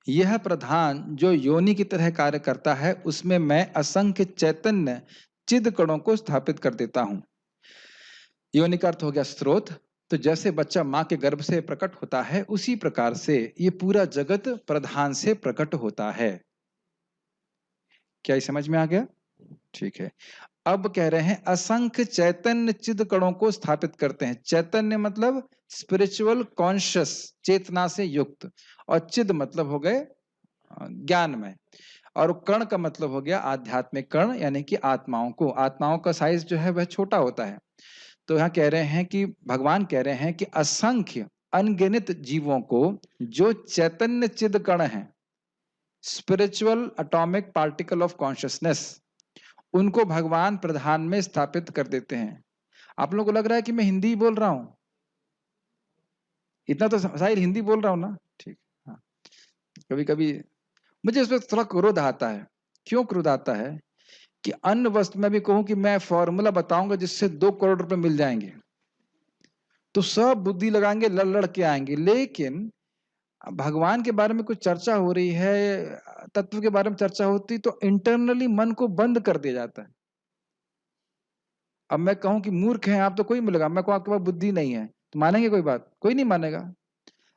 यह प्रधान जो योनि की तरह कार्य करता है, उसमें मैं असंख्य चैतन्य चिद कणों को स्थापित कर देता हूं। योनि का अर्थ हो गया स्रोत। तो जैसे बच्चा मां के गर्भ से प्रकट होता है, उसी प्रकार से ये पूरा जगत प्रधान से प्रकट होता है। क्या ये समझ में आ गया? ठीक है। अब कह रहे हैं असंख्य चैतन्य चिद कणों को स्थापित करते हैं। चैतन्य मतलब स्पिरिचुअल कॉन्शियस, चेतना से युक्त, और चिद मतलब हो गए ज्ञान में, और कण का मतलब हो गया आध्यात्मिक कण, यानी कि आत्माओं को। आत्माओं का साइज जो है वह छोटा होता है। तो यहाँ कह रहे हैं कि भगवान कह रहे हैं कि असंख्य अनगिनत जीवों को जो चैतन्य चिद कण है, spiritual atomic particle of consciousness, उनको भगवान प्रधान में स्थापित कर देते हैं। आप लोगों को लग रहा है कि मैं हिंदी बोल रहा हूं? इतना तो साहिल हिंदी बोल रहा हूं ना? ठीक। हाँ, कभी कभी मुझे इस पर थोड़ा क्रोध आता है। क्यों क्रोध आता है? कि अन्य वस्तु में भी कहूं कि मैं फॉर्मूला बताऊंगा जिससे 2 करोड़ रुपए मिल जाएंगे, तो सब बुद्धि लगाएंगे, लड़ लड़ के आएंगे। लेकिन भगवान के बारे में कुछ चर्चा हो रही है, तत्व के बारे में चर्चा होती, तो इंटरनली मन को बंद कर दिया जाता है। अब मैं कहूं कि मूर्ख हैं आप, तो कोई मिलेगा। मैं कहूं आपके पास बुद्धि नहीं है, तो मानेंगे कोई बात? कोई नहीं मानेगा।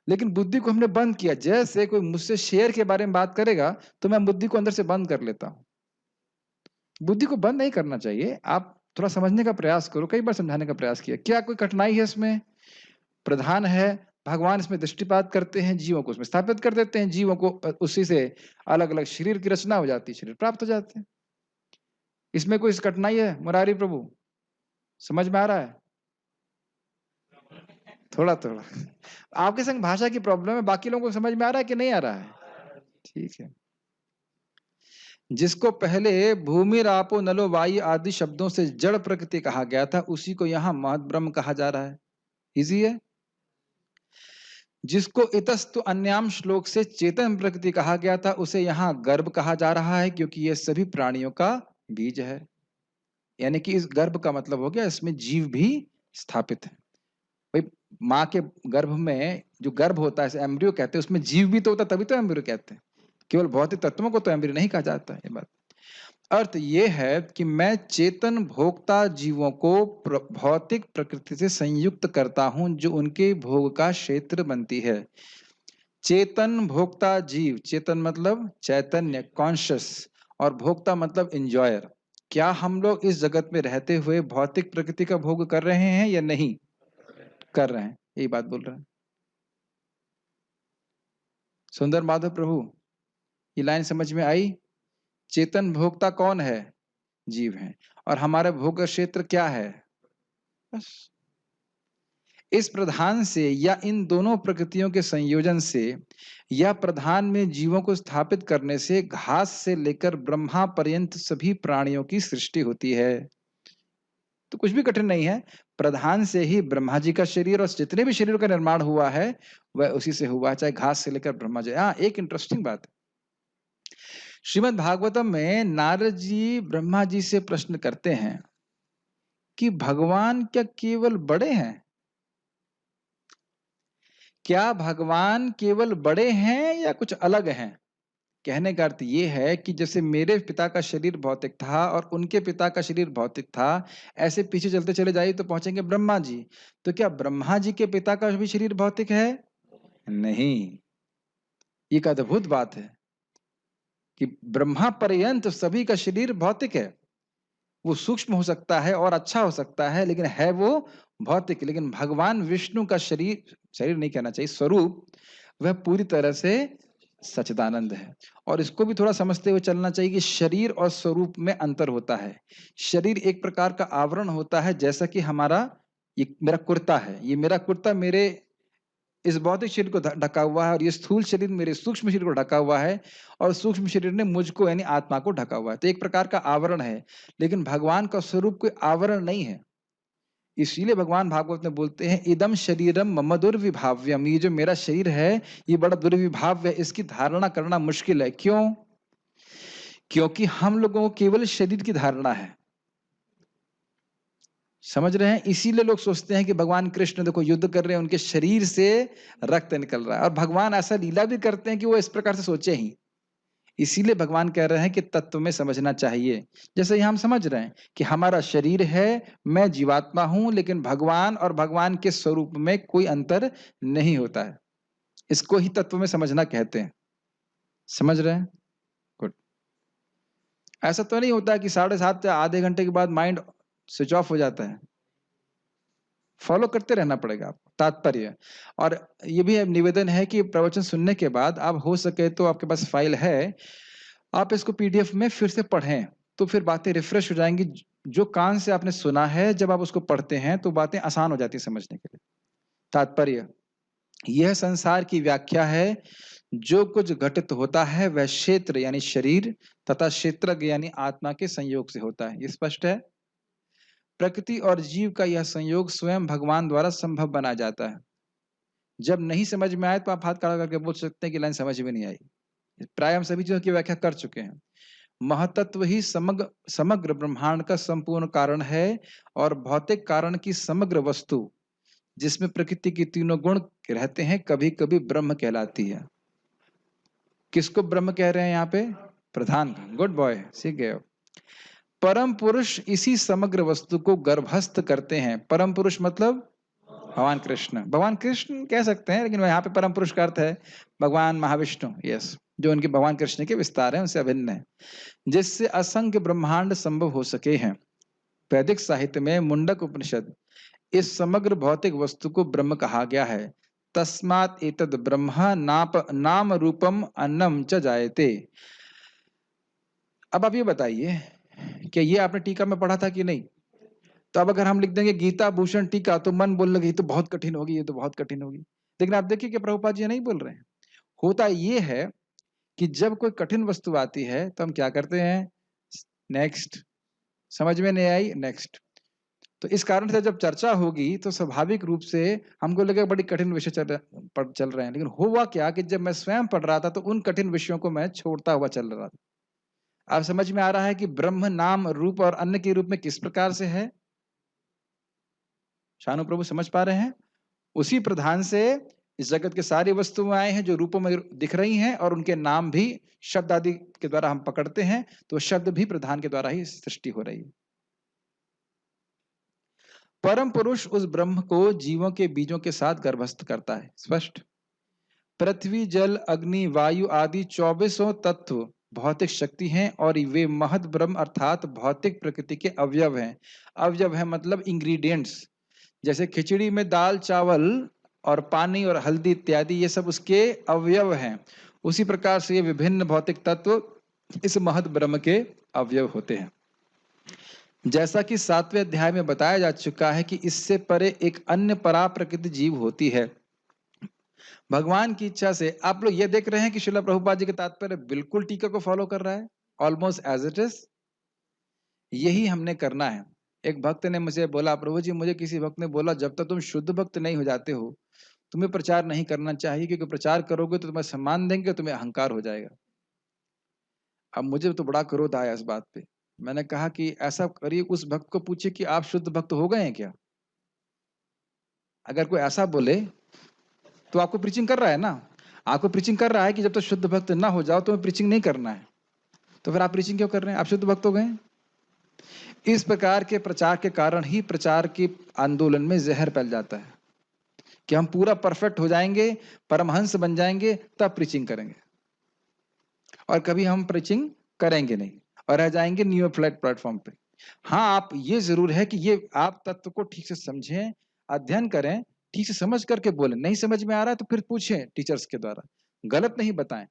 लेकिन बुद्धि को हमने बंद किया। जैसे कोई मुझसे शेर के बारे में बात करेगा, तो मैं बुद्धि को अंदर से बंद कर लेता हूं। बुद्धि को बंद नहीं करना चाहिए। आप थोड़ा समझने का प्रयास करो। कई बार समझाने का प्रयास किया। क्या कोई कठिनाई है इसमें? प्रधान है, भगवान इसमें दृष्टिपात करते हैं, जीवों को उसमें स्थापित कर देते हैं, जीवों को उसी से अलग अलग शरीर की रचना हो जाती है, शरीर प्राप्त हो जाते हैं। इसमें कोई कठिनाई है मुरारी प्रभु? समझ में आ रहा है? थोड़ा थोड़ा आपके संग भाषा की प्रॉब्लम है, बाकी लोगों को समझ में आ रहा है कि नहीं आ रहा है? ठीक है। जिसको पहले भूमि रापो नलो वायु आदि शब्दों से जड़ प्रकृति कहा गया था, उसी को यहाँ महत ब्रह्म कहा जा रहा है। इजी है। जिसको इतस्तु अन्याम श्लोक से चेतन प्रकृति कहा गया था, उसे यहाँ गर्भ कहा जा रहा है, क्योंकि ये सभी प्राणियों का बीज है। यानी कि इस गर्भ का मतलब हो गया इसमें जीव भी स्थापित है। भाई माँ के गर्भ में जो गर्भ होता है, एम्ब्रियो कहते हैं, उसमें जीव भी तो होता, तभी तो एम्ब्रियो कहते हैं। केवल भौतिक तत्वों को तो एम्ब्रियो नहीं कहा जाता। ये बात अर्थ ये है कि मैं चेतन भोक्ता जीवों को भौतिक प्रकृति से संयुक्त करता हूं, जो उनके भोग का क्षेत्र बनती है। चेतन भोक्ता जीव, चेतन मतलब चैतन्य, कॉन्शियस, और भोक्ता मतलब इंजॉयर। क्या हम लोग इस जगत में रहते हुए भौतिक प्रकृति का भोग कर रहे हैं या नहीं कर रहे हैं? यही बात बोल रहे हैं सुंदर माधव प्रभु। ये लाइन समझ में आई? चेतन भोक्ता कौन है? जीव है। और हमारा भोग क्षेत्र क्या है? बस इस प्रधान से या इन दोनों प्रकृतियों के संयोजन से या प्रधान में जीवों को स्थापित करने से घास से लेकर ब्रह्मा पर्यंत सभी प्राणियों की सृष्टि होती है। तो कुछ भी कठिन नहीं है। प्रधान से ही ब्रह्मा जी का शरीर और जितने भी शरीरों का निर्माण हुआ है वह उसी से हुआ, चाहे घास से लेकर ब्रह्मा जी। हाँ, एक इंटरेस्टिंग बात है, श्रीमद् भागवतम में नारद जी ब्रह्मा जी से प्रश्न करते हैं कि भगवान क्या केवल बड़े हैं? क्या भगवान केवल बड़े हैं या कुछ अलग हैं? कहने का अर्थ ये है कि जैसे मेरे पिता का शरीर भौतिक था और उनके पिता का शरीर भौतिक था, ऐसे पीछे चलते चले जाइए तो पहुंचेंगे ब्रह्मा जी। तो क्या ब्रह्मा जी के पिता का भी शरीर भौतिक है? नहीं। एक अद्भुत बात है कि ब्रह्मा पर्यंत सभी का शरीर भौतिक है। वो सूक्ष्म हो सकता है और अच्छा हो सकता है, लेकिन है वो भौतिक। लेकिन भगवान विष्णु का शरीर, शरीर नहीं कहना चाहिए, स्वरूप, वह पूरी तरह से सच्चिदानंद है। और इसको भी थोड़ा समझते हुए चलना चाहिए कि शरीर और स्वरूप में अंतर होता है। शरीर एक प्रकार का आवरण होता है, जैसा कि हमारा ये मेरा कुर्ता है, ये मेरा कुर्ता मेरे इस भौतिक शरीर को ढका हुआ है, और ये स्थूल शरीर मेरे सूक्ष्म शरीर को ढका हुआ है, और सूक्ष्म शरीर ने मुझको यानी आत्मा को ढका हुआ है। तो एक प्रकार का आवरण है, लेकिन भगवान का स्वरूप कोई आवरण नहीं है। इसीलिए भगवान भागवत में बोलते हैं, इदम शरीरम मम दुर्विभाव्यम, ये जो मेरा शरीर है ये बड़ा दुर्विभाव्य है, इसकी धारणा करना मुश्किल है। क्यों? क्योंकि हम लोगों को केवल शरीर की धारणा है। समझ रहे हैं? इसीलिए लोग सोचते हैं कि भगवान कृष्ण देखो युद्ध कर रहे हैं, उनके शरीर से रक्त निकल रहा है, और भगवान ऐसा लीला भी करते हैं कि वो इस प्रकार से सोचे ही। इसीलिए भगवान कह रहे हैं कि तत्व में समझना चाहिए। जैसे यहाँ हम समझ रहे हैं कि हमारा शरीर है, मैं जीवात्मा हूं, लेकिन भगवान और भगवान के स्वरूप में कोई अंतर नहीं होता है। इसको ही तत्व में समझना कहते हैं। समझ रहे हैं? गुड। ऐसा तो नहीं होता है कि 7:30 या आधे घंटे के बाद माइंड स्विच ऑफ हो जाता है। फॉलो करते रहना पड़ेगा आपको तात्पर्य। और ये भी निवेदन है कि प्रवचन सुनने के बाद आप हो सके तो, आपके पास फाइल है, आप इसको पीडीएफ में फिर से पढ़ें, तो फिर बातें रिफ्रेश हो जाएंगी। जो कान से आपने सुना है, जब आप उसको पढ़ते हैं तो बातें आसान हो जाती है समझने के लिए। तात्पर्य, यह संसार की व्याख्या है। जो कुछ घटित होता है वह क्षेत्र यानी शरीर तथा क्षेत्रज्ञ यानी आत्मा के संयोग से होता है। ये स्पष्ट है? प्रकृति और जीव का यह संयोग स्वयं भगवान द्वारा संभव बनाया जाता है। जब नहीं समझ में आए तो आप हाथ खड़ा करके बोल सकते हैं कि लाइन समझ में नहीं आई। प्राय हम सभी चीजों की व्याख्या कर चुके हैं। महतत्व ही समग्र समग्र ब्रह्मांड का संपूर्ण कारण है, और भौतिक कारण की समग्र वस्तु जिसमें प्रकृति के तीनों गुण रहते हैं, कभी कभी ब्रह्म कहलाती है। किसको ब्रह्म कह रहे हैं यहाँ पे? प्रधान। गुड बॉय, सीख गए हो। परम पुरुष इसी समग्र वस्तु को गर्भस्थ करते हैं। परम पुरुष मतलब भगवान कृष्ण। भगवान कृष्ण कह सकते हैं, लेकिन यहाँ पे परम पुरुष का अर्थ है भगवान महाविष्णु। यस, जो उनके भगवान कृष्ण के विस्तार है, उनसे अभिन्न है, जिससे असंख्य ब्रह्मांड संभव हो सके हैं। वैदिक साहित्य में मुंडक उपनिषद इस समग्र भौतिक वस्तु को ब्रह्म कहा गया है। तस्मात् एतद् ब्रह्म नाम रूपम अन्नम च जायते। अब आप ये बताइए कि ये आपने टीका में पढ़ा था कि नहीं? तो अब अगर हम लिख देंगे गीता भूषण टीका तो मन बोलने लगे ये तो बहुत कठिन होगी, ये तो बहुत कठिन होगी। लेकिन आप देखिए कि प्रभुपाद जी नहीं बोल रहे हैं। होता ये है कि जब कोई कठिन वस्तु आती है तो हम क्या करते हैं, नेक्स्ट, समझ में नहीं आई, नेक्स्ट। तो इस कारण से जब चर्चा होगी तो स्वाभाविक रूप से हमको लगेगा बड़ी कठिन विषय चल रहे हैं, लेकिन हुआ क्या कि जब मैं स्वयं पढ़ रहा था तो उन कठिन विषयों को मैं छोड़ता हुआ चल रहा था। अब समझ में आ रहा है कि ब्रह्म नाम रूप और अन्न के रूप में किस प्रकार से है। शानु प्रभु समझ पा रहे हैं? उसी प्रधान से इस जगत के सारी वस्तुएं आए हैं जो रूपों में दिख रही हैं, और उनके नाम भी शब्द आदि के द्वारा हम पकड़ते हैं, तो शब्द भी प्रधान के द्वारा ही सृष्टि हो रही है। परम पुरुष उस ब्रह्म को जीवों के बीजों के साथ गर्भस्थ करता है। स्पष्ट। पृथ्वी जल अग्नि वायु आदि 24 तत्व भौतिक शक्ति हैं और वे महद ब्रह्म अर्थात भौतिक प्रकृति के अवयव हैं। अवयव है मतलब इंग्रेडिएंट्स। जैसे खिचड़ी में दाल चावल और पानी और हल्दी इत्यादि ये सब उसके अवयव हैं, उसी प्रकार से ये विभिन्न भौतिक तत्व इस महद ब्रह्म के अवयव होते हैं। जैसा कि 7वें अध्याय में बताया जा चुका है कि इससे परे एक अन्य परा प्रकृति जीव होती है। भगवान की इच्छा से आप लोग ये देख रहे हैं कि श्रील प्रभुपाद जी के तात्पर्य बिल्कुल टीका को फॉलो कर रहा है, ऑलमोस्ट एज इट इज। यही हमने करना है। एक भक्त ने मुझे बोला, प्रभु जी मुझे किसी भक्त ने बोला जब तक तुम शुद्ध भक्त नहीं हो जाते हो तुम्हें प्रचार नहीं करना चाहिए, क्योंकि प्रचार करोगे तो तुम्हें सम्मान देंगे, तुम्हें अहंकार हो जाएगा। अब मुझे तो बड़ा क्रोध आया इस बात पे। मैंने कहा कि ऐसा करिए, उस भक्त को पूछिए कि आप शुद्ध भक्त हो गए हैं क्या। अगर कोई ऐसा बोले तो आपको प्रीचिंग कर रहा है ना, आपको प्रीचिंग कर रहा है कि जब तक शुद्ध भक्त ना हो जाओ तो प्रीचिंग नहीं करना है। तो फिर आप प्रीचिंग क्यों कर रहे हैं, आप शुद्ध भक्त हो गए। इस प्रकार के प्रचार के कारण ही प्रचार के आंदोलन में जहर फैल जाता है कि हम पूरा परफेक्ट हो जाएंगे, परमहंस बन जाएंगे, तब प्रीचिंग करेंगे, और कभी हम प्रीचिंग करेंगे नहीं और रह जाएंगे न्यू फ्लैट प्लेटफॉर्म पे। हाँ, आप ये जरूर है कि ये आप तत्व को ठीक से समझें, अध्ययन करें, ठीक से समझ करके बोलें। नहीं समझ में आ रहा है तो फिर पूछें टीचर्स के द्वारा, गलत नहीं बताएं।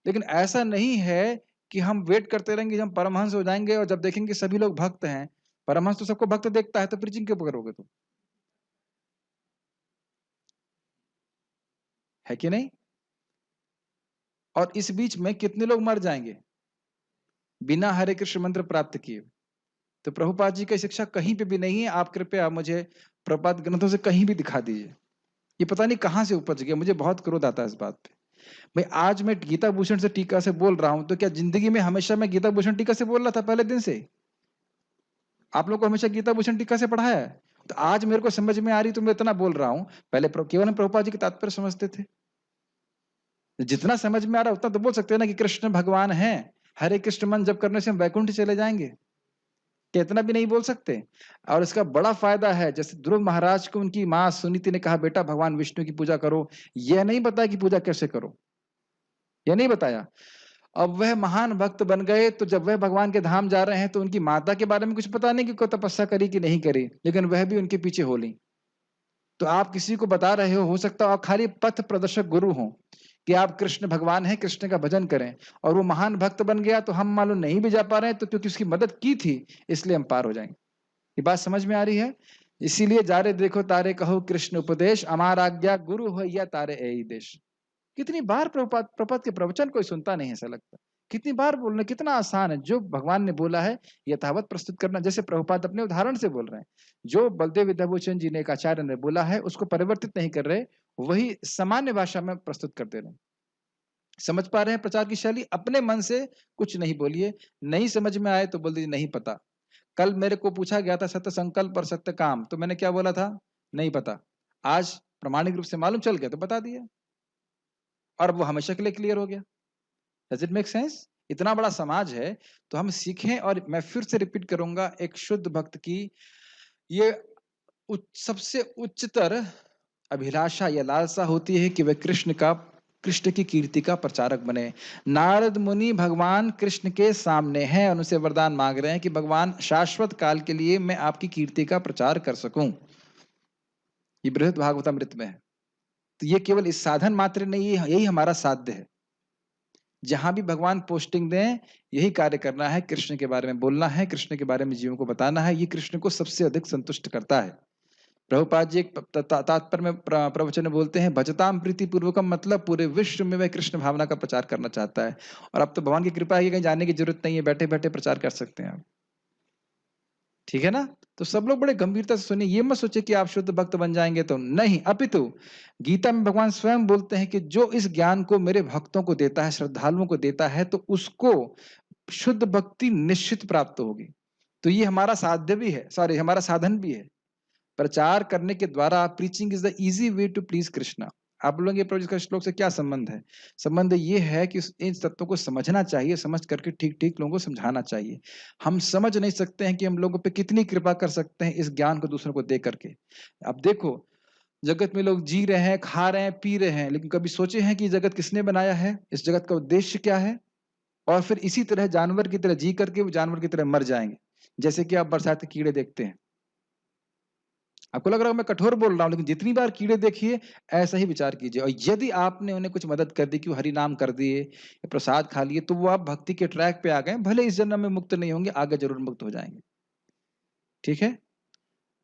लेकिन ऐसा नहीं है कि हम वेट करते रहेंगे हम परमहंस हो जाएंगे और जब देखेंगे सभी लोग भक्त हैं, परमहंस तो सबको भक्त देखता है, तो प्रीचिंग क्यों करोगे तुम, है कि नहीं। और इस बीच में कितने लोग मर जाएंगे बिना हरे कृष्ण मंत्र प्राप्त किए। तो प्रभुपाद जी की शिक्षा कहीं पे भी नहीं है। आप कृपया मुझे प्रभुपाद ग्रंथों से कहीं भी दिखा दीजिए। ये पता नहीं कहां से उपज गया, मुझे बहुत क्रोध आता है इस बात पे। भाई आज मैं गीता भूषण से टीका से बोल रहा हूं, तो क्या जिंदगी में हमेशा मैं गीता भूषण टीका से बोल रहा था पहले दिन से। आप लोग को हमेशा गीता भूषण टीका से पढ़ाया है, तो आज मेरे को समझ में आ रही तो मैं इतना बोल रहा हूं। पहले केवल हम प्रभुपाद जी के तात्पर्य समझते थे। जितना समझ में आ रहा है उतना तो बोल सकते हैं ना कि कृष्ण भगवान है, हरे कृष्ण मन जब करने से हम वैकुंठ चले जाएंगे, क्या इतना भी नहीं बोल सकते। और इसका बड़ा फायदा है, जैसे ध्रुव महाराज को उनकी माँ सुनीति ने कहा बेटा भगवान विष्णु की पूजा करो, यह नहीं बताया कि पूजा कैसे करो, यह नहीं बताया। अब वह महान भक्त बन गए, तो जब वह भगवान के धाम जा रहे हैं तो उनकी माता के बारे में कुछ पता नहीं कि कोई तपस्या करी कि नहीं करी, लेकिन वह भी उनके पीछे हो ली। तो आप किसी को बता रहे हो सकता है आप खाली पथ प्रदर्शक गुरु हो कि आप कृष्ण भगवान हैं, कृष्ण का भजन करें, और वो महान भक्त बन गया तो हम मालूम नहीं भी जा पा रहे हैं, तो क्योंकि उसकी मदद की थी इसलिए हम पार हो जाएंगे। ये बात समझ में आ रही है। इसीलिए जारे देखो तारे कहो कृष्ण उपदेश, अमार आज्ञा गुरु हो या तारे ए देश। कितनी बार प्रभुपाद प्रभुपाद के प्रवचन कोई सुनता नहीं, ऐसा लगता कितनी बार बोलना कितना आसान है। जो भगवान ने बोला है यथावत प्रस्तुत करना, जैसे प्रभुपाद अपने उदाहरण से बोल रहे हैं, जो बलदेव विद्याभूषण जी ने एक आचार्य ने बोला है उसको परिवर्तित नहीं कर रहे, वही सामान्य भाषा में प्रस्तुत कर दे रहे हैं। समझ पा रहे हैं प्रचार की शैली। अपने मन से कुछ नहीं बोलिए, नहीं समझ में आए तो बोल दीजिए नहीं पता। कल मेरे को पूछा गया था सत्य संकल्प और सत्य काम, तो मैंने क्या बोला था, नहीं पता। आज प्रमाणिक रूप से मालूम चल गया तो बता दिया, और वो हमेशा के लिए क्लियर हो गया। Does it make sense. इतना बड़ा समाज है तो हम सीखें। और मैं फिर से रिपीट करूंगा, एक शुद्ध भक्त की ये सबसे उच्चतर अभिलाषा या लालसा होती है कि वह कृष्ण की कीर्ति का प्रचारक बने। नारद मुनि भगवान कृष्ण के सामने हैं और उनसे वरदान मांग रहे हैं कि भगवान शाश्वत काल के लिए मैं आपकी कीर्ति का प्रचार कर सकूं। ये बृहद भागवतामृत में है। तो ये केवल इस साधन मात्र नहीं, यही हमारा साध्य है। जहां भी भगवान पोस्टिंग दें, यही कार्य करना है, कृष्ण के बारे में बोलना है, कृष्ण के बारे में जीवों को बताना है। ये कृष्ण को सबसे अधिक संतुष्ट करता है। प्रभुपाद जी एक तात्पर्य में प्रवचन में बोलते हैं, भजताम प्रीति पूर्वकम, मतलब पूरे विश्व में वह कृष्ण भावना का प्रचार करना चाहता है। और अब तो भगवान की कृपा है कि कहीं जाने की जरूरत नहीं है, बैठे बैठे प्रचार कर सकते हैं आप। ठीक है ना? तो सब लोग बड़े गंभीरता से सुनिए, ये मत सोचिए कि आप शुद्ध भक्त बन जाएंगे तो नहीं, अपितु गीता में भगवान स्वयं बोलते हैं कि जो इस ज्ञान को मेरे भक्तों को देता है, श्रद्धालुओं को देता है, तो उसको शुद्ध भक्ति निश्चित प्राप्त होगी। तो ये हमारा साध्य भी है, सॉरी हमारा साधन भी है। प्रचार करने के द्वारा, preaching is the easy way to please Krishna. आप लोगों के इसका श्लोक से क्या संबंध है? संबंध ये है कि इन तत्वों को समझना चाहिए, समझ करके ठीक ठीक लोगों को समझाना चाहिए। हम समझ नहीं सकते हैं कि हम लोगों पे कितनी कृपा कर सकते हैं इस ज्ञान को दूसरों को दे करके। अब देखो, जगत में लोग जी रहे हैं, खा रहे हैं, पी रहे हैं, लेकिन कभी सोचे हैं कि जगत किसने बनाया है, इस जगत का उद्देश्य क्या है? और फिर इसी तरह जानवर की तरह जी करके वो जानवर की तरह मर जाएंगे। जैसे कि आप बरसात के कीड़े देखते हैं, आपको लग रहा है मैं कठोर बोल रहा हूं, लेकिन जितनी बार कीड़े देखिए ऐसा ही विचार कीजिए। और यदि आपने उन्हें कुछ मदद कर दी कि वो हरि नाम कर दिए या प्रसाद खा लिए, तो वो आप भक्ति के ट्रैक पे आ गए। भले इस जन्म में मुक्त नहीं होंगे, आगे जरूर मुक्त हो जाएंगे। ठीक है?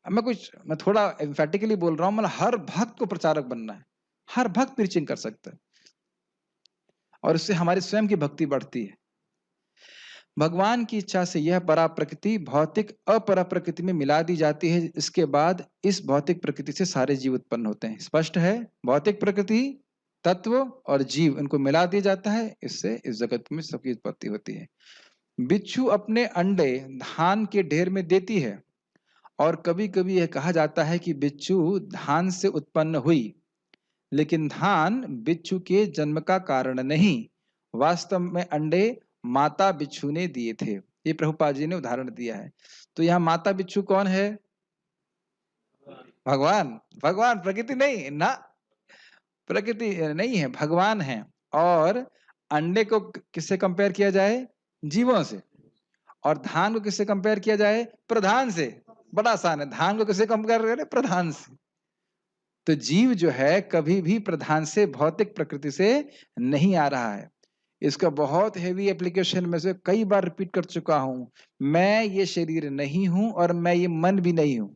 अब मैं थोड़ा एम्फेटिकली बोल रहा हूं, मतलब हर भक्त को प्रचारक बनना है, हर भक्त प्रीचिंग कर सकता है, और इससे हमारी स्वयं की भक्ति बढ़ती है। भगवान की इच्छा से यह परा प्रकृति भौतिक अपरा प्रकृति में मिला दी जाती है। इसके बाद इस भौतिक प्रकृति से सारे जीव उत्पन्न होते हैं। स्पष्ट है? भौतिक प्रकृति, तत्व और जीव, इनको मिला दिया जाता है, इससे इस जगत में सबकी उत्पत्ति होती है। बिच्छू अपने अंडे धान के ढेर में देती है, और कभी कभी यह कहा जाता है कि बिच्छू धान से उत्पन्न हुई, लेकिन धान बिच्छू के जन्म का कारण नहीं, वास्तव में अंडे माता बिच्छू ने दिए थे। ये प्रभुपाद जी ने उदाहरण दिया है। तो यहाँ माता बिच्छू कौन है? भगवान। भगवान, प्रकृति नहीं ना, प्रकृति नहीं है, भगवान है। और अंडे को किससे कंपेयर किया जाए? जीवों से। और धान को किससे कंपेयर किया जाए? प्रधान से। बड़ा आसान है, धान को किससे कंपेयर करें? प्रधान से। तो जीव जो है कभी भी प्रधान से, भौतिक प्रकृति से नहीं आ रहा है। इसका बहुत हेवी एप्लीकेशन में से कई बार रिपीट कर चुका हूं, मैं ये शरीर नहीं हूं और मैं ये मन भी नहीं हूं।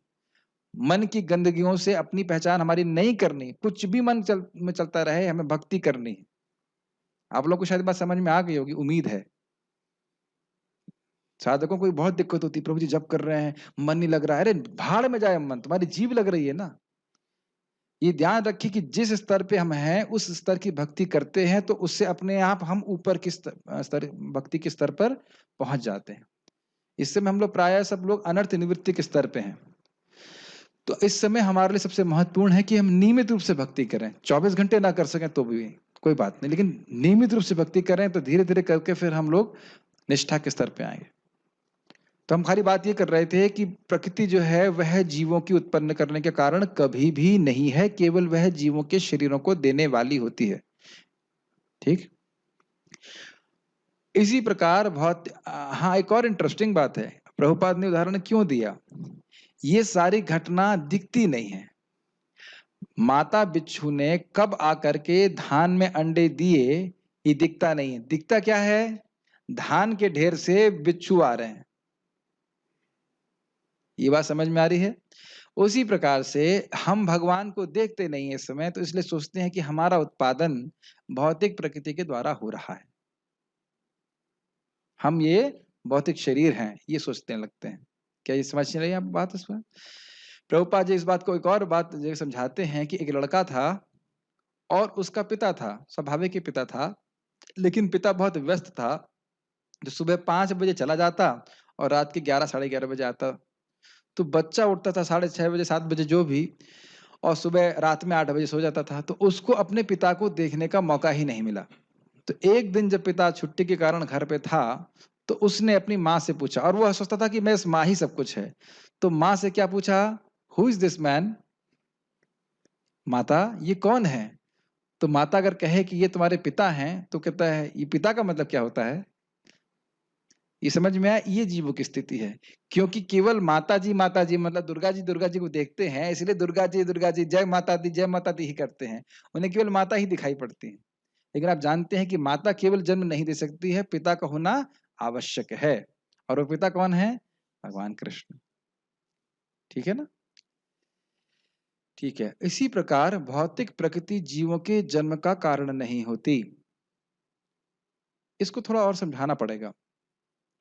मन की गंदगियों से अपनी पहचान हमारी नहीं करनी, कुछ भी मन में चलता रहे, हमें भक्ति करनी है। आप लोग को शायद बात समझ में आ गई होगी, उम्मीद है। साधकों को बहुत दिक्कत होती है, प्रभु जी जब कर रहे हैं मन नहीं लग रहा है। अरे भाड़ में जाए मन, तुम्हारी जीव लग रही है ना। ये ध्यान रखिए कि जिस स्तर पे हम हैं उस स्तर की भक्ति करते हैं, तो उससे अपने आप हम ऊपर की स्तर भक्ति के स्तर पर पहुंच जाते हैं। इस समय हम लोग प्राय सब लोग अनर्थ निवृत्ति के स्तर पे हैं। तो इस समय हमारे लिए सबसे महत्वपूर्ण है कि हम नियमित रूप से भक्ति करें। 24 घंटे ना कर सकें तो भी कोई बात नहीं, लेकिन नियमित रूप से भक्ति करें, तो धीरे धीरे करके फिर हम लोग निष्ठा के स्तर पे आएंगे। तो हम खाली बात ये कर रहे थे कि प्रकृति जो है वह जीवों की उत्पन्न करने के कारण कभी भी नहीं है, केवल वह जीवों के शरीरों को देने वाली होती है। ठीक? इसी प्रकार बहुत हाँ, एक और इंटरेस्टिंग बात है, प्रभुपाद ने उदाहरण क्यों दिया? ये सारी घटना दिखती नहीं है। माता बिच्छू ने कब आकर के धान में अंडे दिए, ये दिखता नहीं है। दिखता क्या है? धान के ढेर से बिच्छू आ रहे हैं। ये बात समझ में आ रही है? उसी प्रकार से हम भगवान को देखते नहीं है इस समय, तो इसलिए सोचते हैं कि हमारा उत्पादन भौतिक प्रकृति के द्वारा हो रहा है, हम ये भौतिक शरीर हैं, ये सोचने लगते हैं। क्या ये समझ नहीं रही आप बात? इसमें प्रभुपाद जी इस बात को एक और बात समझाते हैं कि एक लड़का था और उसका पिता था, स्वाभाविक ही पिता था, लेकिन पिता बहुत व्यस्त था, जो सुबह 5 बजे चला जाता और रात के 11 साढ़े 11 बजे आता। तो बच्चा उठता था 6:30 बजे 7 बजे जो भी, और सुबह रात में 8 बजे सो जाता था। तो उसको अपने पिता को देखने का मौका ही नहीं मिला। तो एक दिन जब पिता छुट्टी के कारण घर पे था, तो उसने अपनी माँ से पूछा, और वो सोचता था कि मैं इस माँ ही सब कुछ है। तो माँ से क्या पूछा? Who is this man? माता, ये कौन है? तो माता अगर कहे कि ये तुम्हारे पिता हैं, तो कहता है ये पिता का मतलब क्या होता है? ये समझ में आया? ये जीवों की स्थिति है, क्योंकि केवल माता जी मतलब दुर्गा जी को देखते हैं, इसलिए दुर्गा जी जय माता दी ही करते हैं। उन्हें केवल माता ही दिखाई पड़ती है। लेकिन आप जानते हैं कि माता केवल जन्म नहीं दे सकती है, पिता का होना आवश्यक है। और वो पिता कौन है? भगवान कृष्ण। ठीक है ना? ठीक है। इसी प्रकार भौतिक प्रकृति जीवों के जन्म का कारण नहीं होती। इसको थोड़ा और समझाना पड़ेगा।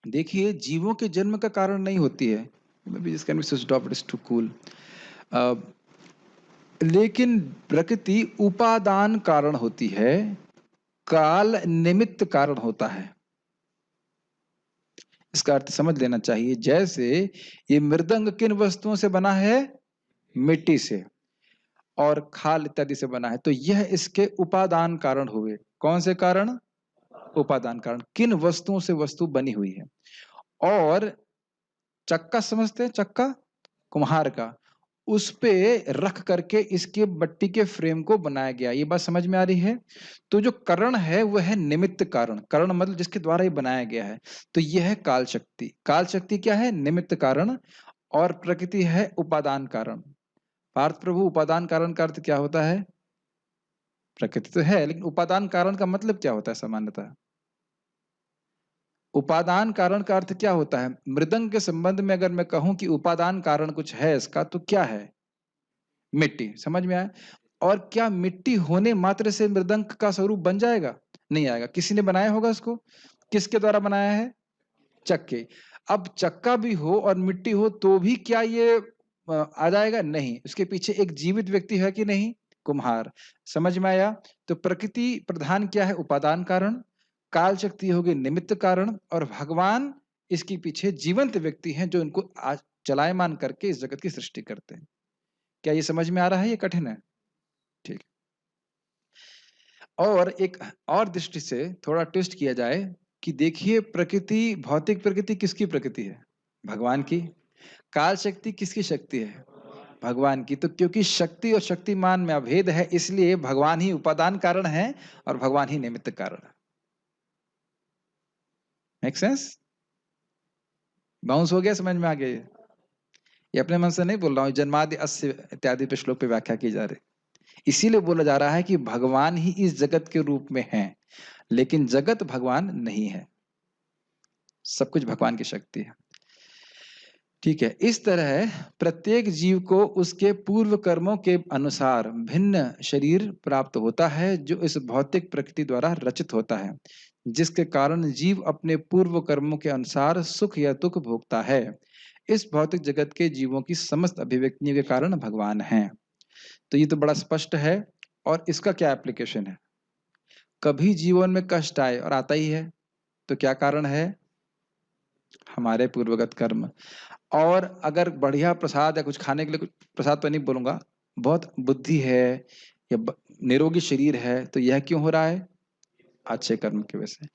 देखिए, जीवों के जन्म का कारण नहीं होती है। Maybe this can be switched off, it is too cool. अ, लेकिन प्रकृति उपादान कारण होती है, काल निमित्त कारण होता है। इसका अर्थ समझ लेना चाहिए। जैसे ये मृदंग किन वस्तुओं से बना है? मिट्टी से और खाल इत्यादि से बना है, तो यह इसके उपादान कारण हुए। कौन से कारण? उपादान कारण। किन वस्तुओं से वस्तु बनी हुई है। और चक्का समझते हैं? चक्का कुम्हार का, उस पे रख करके इसके मट्टी के फ्रेम को बनाया गया। ये बात समझ में आ रही है? तो जो करण है वह है निमित्त कारण। करण मतलब जिसके द्वारा ये बनाया गया है। तो यह है काल शक्ति। काल शक्ति क्या है? निमित्त कारण। और प्रकृति है उपादान कारण। पार्थ प्रभु, उपादान कारण का अर्थ क्या होता है? प्रकृति तो है, लेकिन उपादान कारण का मतलब क्या होता है सामान्यतः? उपादान कारण का अर्थ क्या होता है? मृदंग के संबंध में अगर मैं कहूं कि उपादान कारण कुछ है इसका, तो क्या है? मिट्टी। समझ में आया? और क्या मिट्टी होने मात्र से मृदंग का स्वरूप बन जाएगा? नहीं आएगा। किसी ने बनाया होगा उसको? किसके द्वारा बनाया है? चक्के। अब चक्का भी हो और मिट्टी हो तो भी क्या ये आ जाएगा? नहीं। उसके पीछे एक जीवित व्यक्ति है कि नहीं? कुम्हार। समझ में आया? तो प्रकृति प्रधान क्या है? उपादान कारण। काल शक्ति होगी निमित्त कारण। और भगवान इसके पीछे जीवंत व्यक्ति हैं जो इनको चलायमान करके इस जगत की सृष्टि करते हैं। क्या ये समझ में आ रहा है? ये कठिन है? ठीक। और एक और दृष्टि से थोड़ा ट्विस्ट किया जाए कि देखिए, प्रकृति, भौतिक प्रकृति किसकी प्रकृति है? भगवान की। काल शक्ति किसकी शक्ति है? भगवान की। तो क्योंकि शक्ति और शक्तिमान में अभेद है, इसलिए भगवान ही उपादान कारण है और भगवान ही निमित्त कारण है। Make sense? बाउंस हो गया? समझ में आ गया? ये अपने मन से नहीं बोल रहा हूँ, जन्मादि अस्य इत्यादि पे श्लोक पे व्याख्या की जा रही। इसीलिए बोला जा रहा है कि भगवान ही इस जगत के रूप में है, लेकिन जगत भगवान नहीं है। सब कुछ भगवान की शक्ति है। ठीक है। इस तरह प्रत्येक जीव को उसके पूर्व कर्मों के अनुसार भिन्न शरीर प्राप्त होता है, जो इस भौतिक प्रकृति द्वारा रचित होता है, जिसके कारण जीव अपने पूर्व कर्मों के अनुसार सुख या दुख भोगता है। इस भौतिक जगत के जीवों की समस्त अभिव्यक्तियों के कारण भगवान हैं। तो ये तो बड़ा स्पष्ट है। और इसका क्या एप्लीकेशन है? कभी जीवन में कष्ट आए, और आता ही है, तो क्या कारण है? हमारे पूर्वगत कर्म। और अगर बढ़िया प्रसाद या कुछ खाने के लिए, कुछ प्रसाद तो नहीं बोलूंगा, बहुत बुद्धि है या निरोगी शरीर है, तो यह क्यों हो रहा है? अच्छे कर्म की वजह से।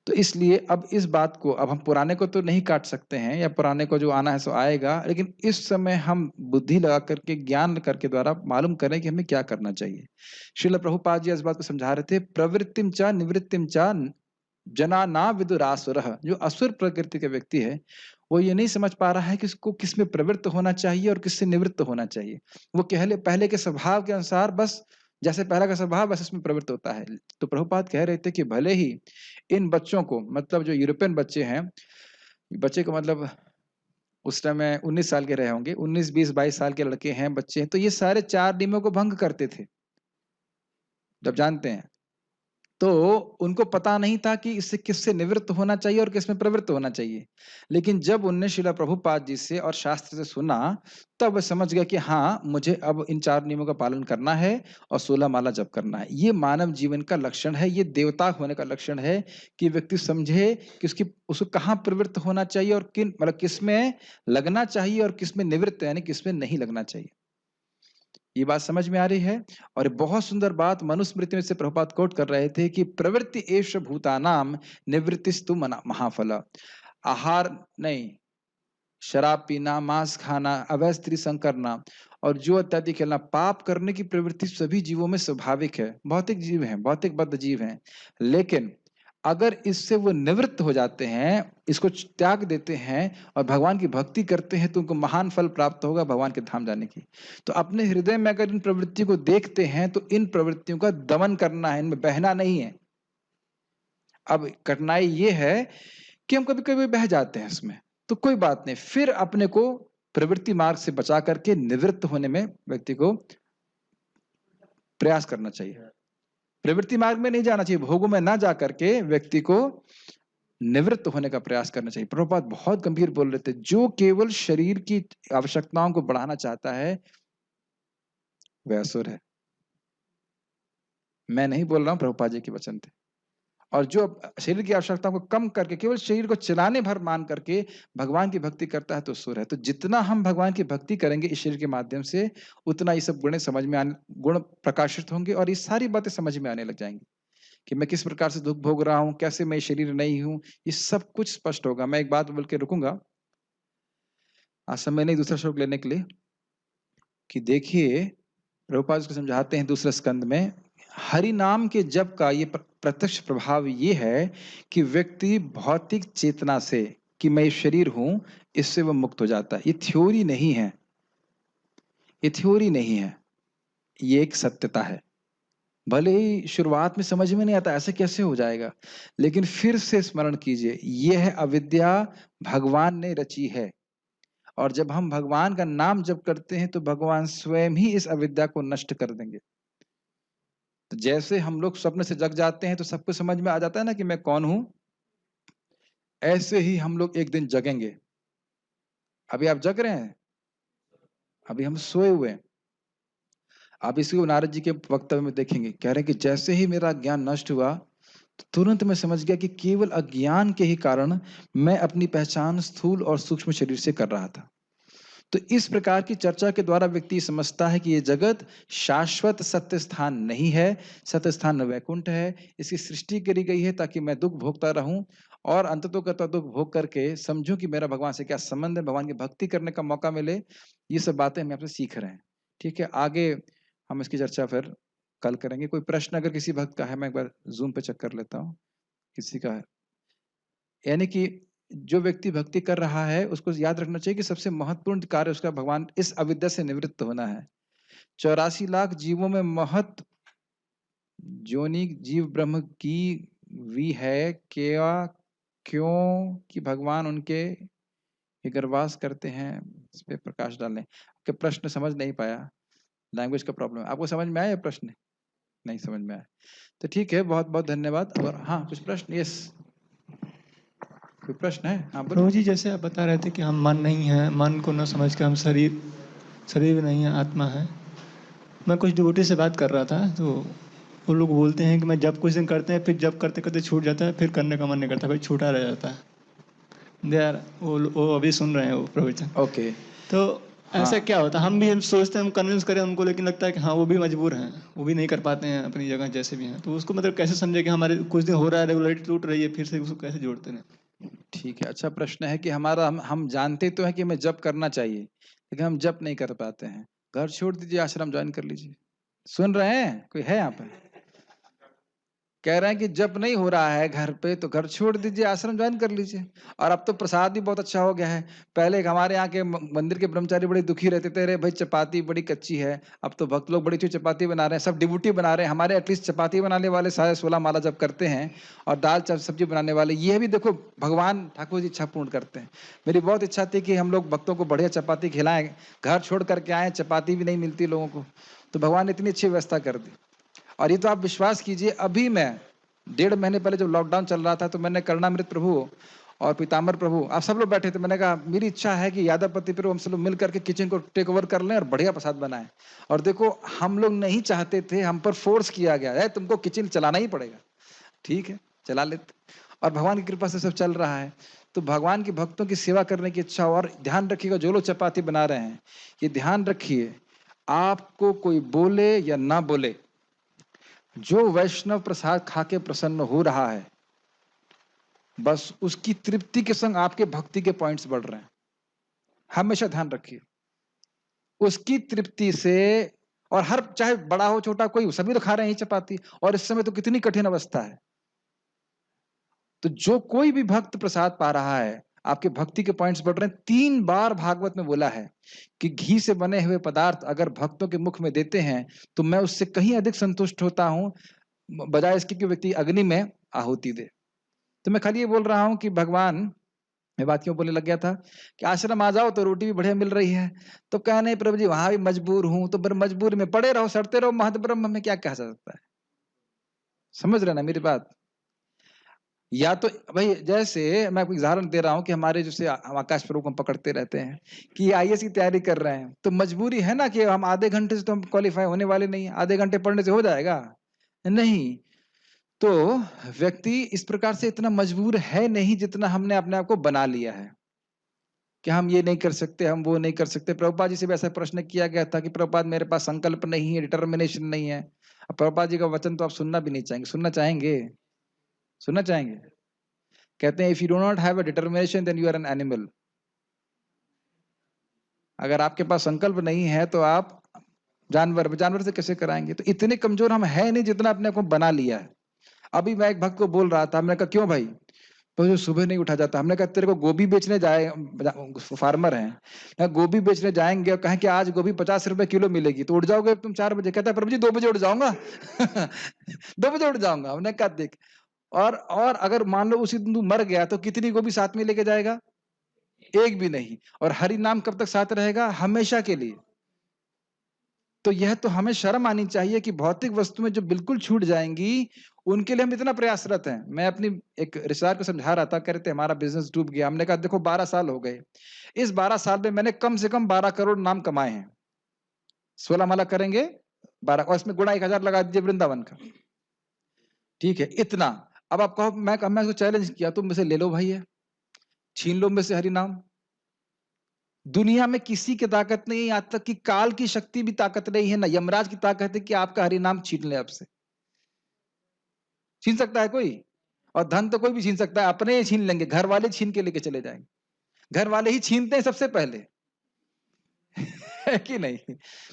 तो इसलिए अब इस बात को, अब हम पुराने को तो नहीं काट सकते हैं, या पुराने को जो आना है सो आएगा, लेकिन इस समय हम बुद्धि लगा करके, ज्ञान करके द्वारा मालूम करें कि हमें क्या करना चाहिए। श्रील प्रभुपाद जी इस बात को समझा रहे थे, प्रवृत्तिम च निवृत्तिम च जना ना विदुरासुर। जो असुर प्रकृति का व्यक्ति है, वो ये नहीं समझ पा रहा है कि उसको किस में प्रवृत्त होना चाहिए और किससे निवृत्त होना चाहिए। वो पहले के स्वभाव के अनुसार, बस जैसे पहला का स्वभाव बस इसमें प्रवृत्त होता है। तो प्रभुपाद कह रहे थे कि भले ही इन बच्चों को, मतलब जो यूरोपियन बच्चे हैं, बच्चे को मतलब उस टाइम में 19 साल के रहे होंगे, 19, 20, 22 साल के लड़के हैं, बच्चे हैं, तो ये सारे 4 नियमों को भंग करते थे, जब जानते हैं। तो उनको पता नहीं था कि इससे किससे निवृत्त होना चाहिए और किसमें प्रवृत्त होना चाहिए। लेकिन जब उनने श्रील प्रभुपाद जी से और शास्त्र से सुना, तब वो समझ गया कि हाँ, मुझे अब इन 4 नियमों का पालन करना है और 16 माला जप करना है। ये मानव जीवन का लक्षण है, ये देवता होने का लक्षण है कि व्यक्ति समझे कि उसको कहाँ प्रवृत्त होना चाहिए और किन, मतलब किसमें लगना चाहिए और किसमें निवृत्त, यानी किसमें नहीं लगना चाहिए। ये बात समझ में आ रही है? और बहुत सुंदर बात मनुस्मृति में से प्रभुपाद कोट कर रहे थे कि प्रवृत्ति एष भूतानाम निवृत्तिस्तु महाफल। आहार नहीं, शराब पीना, मांस खाना, अवैध स्त्री संग करना और जो इत्यादि खेलना, पाप करने की प्रवृत्ति सभी जीवों में स्वाभाविक है। भौतिक जीव हैं, भौतिक बद्ध जीव हैं, लेकिन अगर इससे वो निवृत्त हो जाते हैं, इसको त्याग देते हैं और भगवान की भक्ति करते हैं, तो उनको महान फल प्राप्त होगा भगवान के धाम जाने की। तो अपने हृदय में अगर इन प्रवृत्तियों को देखते हैं, तो इन प्रवृत्तियों का दमन करना है, इनमें बहना नहीं है। अब कठिनाई ये है कि हम कभी-कभी बह जाते हैं इसमें, तो कोई बात नहीं, फिर अपने को प्रवृत्ति मार्ग से बचा करके निवृत्त होने में व्यक्ति को प्रयास करना चाहिए। प्रवृत्ति मार्ग में नहीं जाना चाहिए, भोगों में ना जा करके व्यक्ति को निवृत्त होने का प्रयास करना चाहिए। प्रभुपाद बहुत गंभीर बोल रहे थे, जो केवल शरीर की आवश्यकताओं को बढ़ाना चाहता है, वह असुर है। मैं नहीं बोल रहा हूँ, प्रभुपाद जी के वचन थे। और जो शरीर की आवश्यकताओं को कम करके केवल शरीर को चलाने भर मान करके भगवान की भक्ति करता है तो असुर है। तो जितना हम भगवान की भक्ति करेंगे इस शरीर के माध्यम से, उतना ये सब गुण समझ में आने, गुण प्रकाशित होंगे और ये सारी बातें समझ में आने लग जाएंगी कि मैं किस प्रकार से दुख भोग रहा हूँ, कैसे मैं शरीर नहीं हूँ, ये सब कुछ स्पष्ट होगा। मैं एक बात बोल के रुकूंगा, आज समय नहीं दूसरा श्लोक लेने के लिए, कि देखिए प्रभुपाद इसको समझाते हैं दूसरे स्कंद में, हरि नाम के जप का ये प्रत्यक्ष प्रभाव ये है कि व्यक्ति भौतिक चेतना से कि मैं शरीर हूं, इससे वह मुक्त हो जाता है। ये थ्योरी नहीं है, ये थ्योरी नहीं है, ये एक सत्यता है। भले ही शुरुआत में समझ में नहीं आता ऐसे कैसे हो जाएगा, लेकिन फिर से स्मरण कीजिए, यह अविद्या भगवान ने रची है, और जब हम भगवान का नाम जप करते हैं तो भगवान स्वयं ही इस अविद्या को नष्ट कर देंगे। तो जैसे हम लोग स्वप्न से जग जाते हैं तो सबको समझ में आ जाता है ना कि मैं कौन हूं, ऐसे ही हम लोग एक दिन जगेंगे। अभी आप जग रहे हैं, अभी हम सोए हुए हैं। आप इसको नारद जी के वक्तव्य में देखेंगे, कह रहे हैं कि जैसे ही मेरा ज्ञान नष्ट हुआ तो तुरंत मैं समझ गया कि केवल अज्ञान के ही कारण मैं अपनी पहचान स्थूल और सूक्ष्म शरीर से कर रहा था। तो इस प्रकार की चर्चा के द्वारा व्यक्ति समझता है कि ये जगत शाश्वत सत्य स्थान नहीं है, सत्य स्थान वैकुंठ है, इसकी सृष्टि करी गई है ताकि मैं दुख भोगता रहूं और अंततोगत्वा दुख भोग करके समझूं कि मेरा भगवान से क्या संबंध है, भगवान की भक्ति करने का मौका मिले। ये सब बातें हम आपसे सीख रहे हैं। ठीक है, आगे हम इसकी चर्चा फिर कल करेंगे। कोई प्रश्न अगर किसी भक्त का है, मैं एक बार जूम पे चेक कर लेता हूँ किसी का है। यानी कि जो व्यक्ति भक्ति कर रहा है उसको याद रखना चाहिए कि सबसे महत्वपूर्ण कार्य उसका भगवान इस अविद्या से निवृत्त होना है। 84 लाख जीवों में महत जोनि जीव ब्रह्म की भी है, क्या क्यों कि भगवान उनके गर्वास करते हैं, इस पे प्रकाश डालें। आपके प्रश्न समझ नहीं पाया, लैंग्वेज का प्रॉब्लम है। आपको समझ में आया प्रश्न? नहीं समझ में आया तो ठीक है, बहुत बहुत धन्यवाद। और हाँ, कुछ प्रश्न? यस, कोई प्रश्न है? हाँ बोलो। प्रभु जी, जैसे आप बता रहे थे कि हम मन नहीं है, मन को न समझ के हम शरीर भी नहीं है, आत्मा है। मैं कुछ डिवोटी से बात कर रहा था तो वो लोग बोलते हैं कि मैं जब कुछ दिन करते हैं, फिर जब करते करते छूट जाता है, फिर करने का मन नहीं करता, फिर छूटा रह जाता है। दे आर वो अभी सुन रहे हैं वो प्रवचन। ओके, तो ऐसा हाँ। क्या होता है? हम भी सोचते हैं हम कन्विंस करें उनको, लेकिन लगता है कि हाँ वो भी मजबूर हैं, वो भी नहीं कर पाते हैं अपनी जगह जैसे भी हैं। तो उसको मतलब कैसे समझे कि हमारे कुछ दिन हो रहा है, रेगुलरिटी टूट रही है, फिर से उसको कैसे जोड़ते हैं? ठीक है, अच्छा प्रश्न है कि हमारा हम जानते तो हैं कि हमें जप करना चाहिए, लेकिन हम जप नहीं कर पाते हैं। घर छोड़ दीजिए, आश्रम ज्वाइन कर लीजिए। सुन रहे हैं? कोई है यहाँ पे? कह रहे हैं कि जप नहीं हो रहा है घर पे तो घर छोड़ दीजिए, आश्रम ज्वाइन कर लीजिए। और अब तो प्रसाद भी बहुत अच्छा हो गया है। पहले हमारे यहाँ के मंदिर के ब्रह्मचारी बड़े दुखी रहते थे, अरे भाई चपाती बड़ी कच्ची है। अब तो भक्त लोग बड़ी अच्छी चपाती बना रहे हैं, सब डिबूटी बना रहे हैं। हमारे एटलीस्ट चपाती बनाने वाले सारे 16 माला जप करते हैं, और दाल सब्जी बनाने वाले, ये भी देखो भगवान ठाकुर जी इच्छा पूर्ण करते हैं। मेरी बहुत इच्छा थी कि हम लोग भक्तों को बढ़िया चपाती खिलाएं, घर छोड़ करके आए, चपाती भी नहीं मिलती लोगों को, तो भगवान ने इतनी अच्छी व्यवस्था कर दी। और ये तो आप विश्वास कीजिए, अभी मैं 1.5 महीने पहले जब लॉकडाउन चल रहा था तो मैंने करुणामृत प्रभु और पीताम्बर प्रभु, आप सब लोग बैठे थे, मैंने कहा मेरी इच्छा है कि यादवपति प्रभु हम सब लोग मिल करके किचन को टेक ओवर कर लें और बढ़िया प्रसाद बनाएं। और देखो, हम लोग नहीं चाहते थे, हम पर फोर्स किया गया है, तुमको किचन चलाना ही पड़ेगा। ठीक है, चला लेते, और भगवान की कृपा से सब चल रहा है। तो भगवान के भक्तों की सेवा करने की इच्छा। और ध्यान रखिएगा, जो लोग चपाती बना रहे हैं, ये ध्यान रखिए, आपको कोई बोले या ना बोले, जो वैष्णव प्रसाद खा के प्रसन्न हो रहा है, बस उसकी तृप्ति के संग आपके भक्ति के पॉइंट्स बढ़ रहे हैं। हमेशा ध्यान रखिए, उसकी तृप्ति से। और हर, चाहे बड़ा हो छोटा, कोई, सभी तो खा रहे हैं चपाती, और इस समय तो कितनी कठिन अवस्था है। तो जो कोई भी भक्त प्रसाद पा रहा है, आपके भक्ति के पॉइंट्स बढ़ रहे हैं। 3 बार भागवत में बोला है कि घी से बने हुए पदार्थ अगर भक्तों के मुख में देते हैं तो मैं उससे कहीं अधिक संतुष्ट होता हूं, बजाय इसके कि व्यक्ति अग्नि में आहुति दे। तो मैं खाली ये बोल रहा हूँ कि भगवान, मैं बात क्यों बोलने लग गया था कि आश्रम आ जाओ तो रोटी भी बढ़िया मिल रही है, तो कहा नहीं प्रभु जी वहां भी मजबूर हूं, तो फिर मजबूर में पड़े रहो, सड़ते रहो, महत ब्रह्म में क्या कहा जा सकता है? समझ रहे ना मेरी बात? या तो भाई जैसे मैं आपको उदाहरण दे रहा हूँ कि हमारे जैसे हम आकाश प्रभु को हम पकड़ते रहते हैं कि आईएएस की तैयारी कर रहे हैं, तो मजबूरी है ना कि हम आधे घंटे से तो हम क्वालिफाई होने वाले नहीं, आधे घंटे पढ़ने से हो जाएगा नहीं। तो व्यक्ति इस प्रकार से इतना मजबूर है नहीं जितना हमने अपने आप को बना लिया है कि हम ये नहीं कर सकते, हम वो नहीं कर सकते। प्रभुपाद जी से भी ऐसा प्रश्न किया गया था कि प्रभुपाद मेरे पास संकल्प नहीं है, डिटर्मिनेशन नहीं है। अब प्रभुपाद जी का वचन तो आप सुनना भी नहीं चाहेंगे, सुनना चाहेंगे? सुनना चाहेंगे? कहते हैं if you do not have a determination then you are an animal. अगर आपके पास संकल्प नहीं है तो आप जानवर, जानवर से कैसे कराएंगे? तो इतने कमजोर हम है नहीं जितना अपने को बना लिया है। अभी मैं एक भक्त को बोल रहा था, हमने कहा क्यों भाई? तो जो सुबह नहीं उठा जाता। हमने कहा तेरे को गोभी बेचने जाए, फार्मर हैं, गोभी बेचने जाएंगे और कहें कि आज गोभी 50 रुपए किलो मिलेगी, तो उठ जाओगे तुम 4 बजे? कहता है प्रभु जी 2 बजे उठ जाऊंगा 2 बजे उठ जाऊंगा। हमने कहा देख, और अगर मान लो उसी दिन तू मर गया तो कितनी गोभी साथ में लेके जाएगा? एक भी नहीं। और हरि नाम कब तक साथ रहेगा? हमेशा के लिए। तो यह तो हमें शर्म आनी चाहिए कि भौतिक वस्तुएं जो बिल्कुल छूट जाएंगी उनके लिए हम इतना प्रयासरत हैं। मैं अपनी एक रिश्तेदार को समझा रहा था, कह रहे थे हमारा बिजनेस डूब गया। हमने कहा देखो 12 साल हो गए, इस 12 साल में मैंने कम से कम 12 करोड़ नाम कमाए हैं। 16 माला करेंगे 12, और इसमें गुणा 1000 लगा दीजिए वृंदावन का, ठीक है इतना। अब आप कहो, मैं उसको चैलेंज किया, तुम मुझसे ले लो भाई, है छीन लो मुझसे हरि नाम। दुनिया में किसी की ताकत नहीं, यहाँ तक कि काल की शक्ति भी ताकत नहीं है, ना यमराज की ताकत है कि आपका हरि नाम छीन ले आपसे। छीन सकता है कोई? और धन तो कोई भी छीन सकता है, अपने ही छीन लेंगे, घर वाले छीन के लेके चले जाएंगे। घर वाले ही छीनते हैं सबसे पहले है कि नहीं?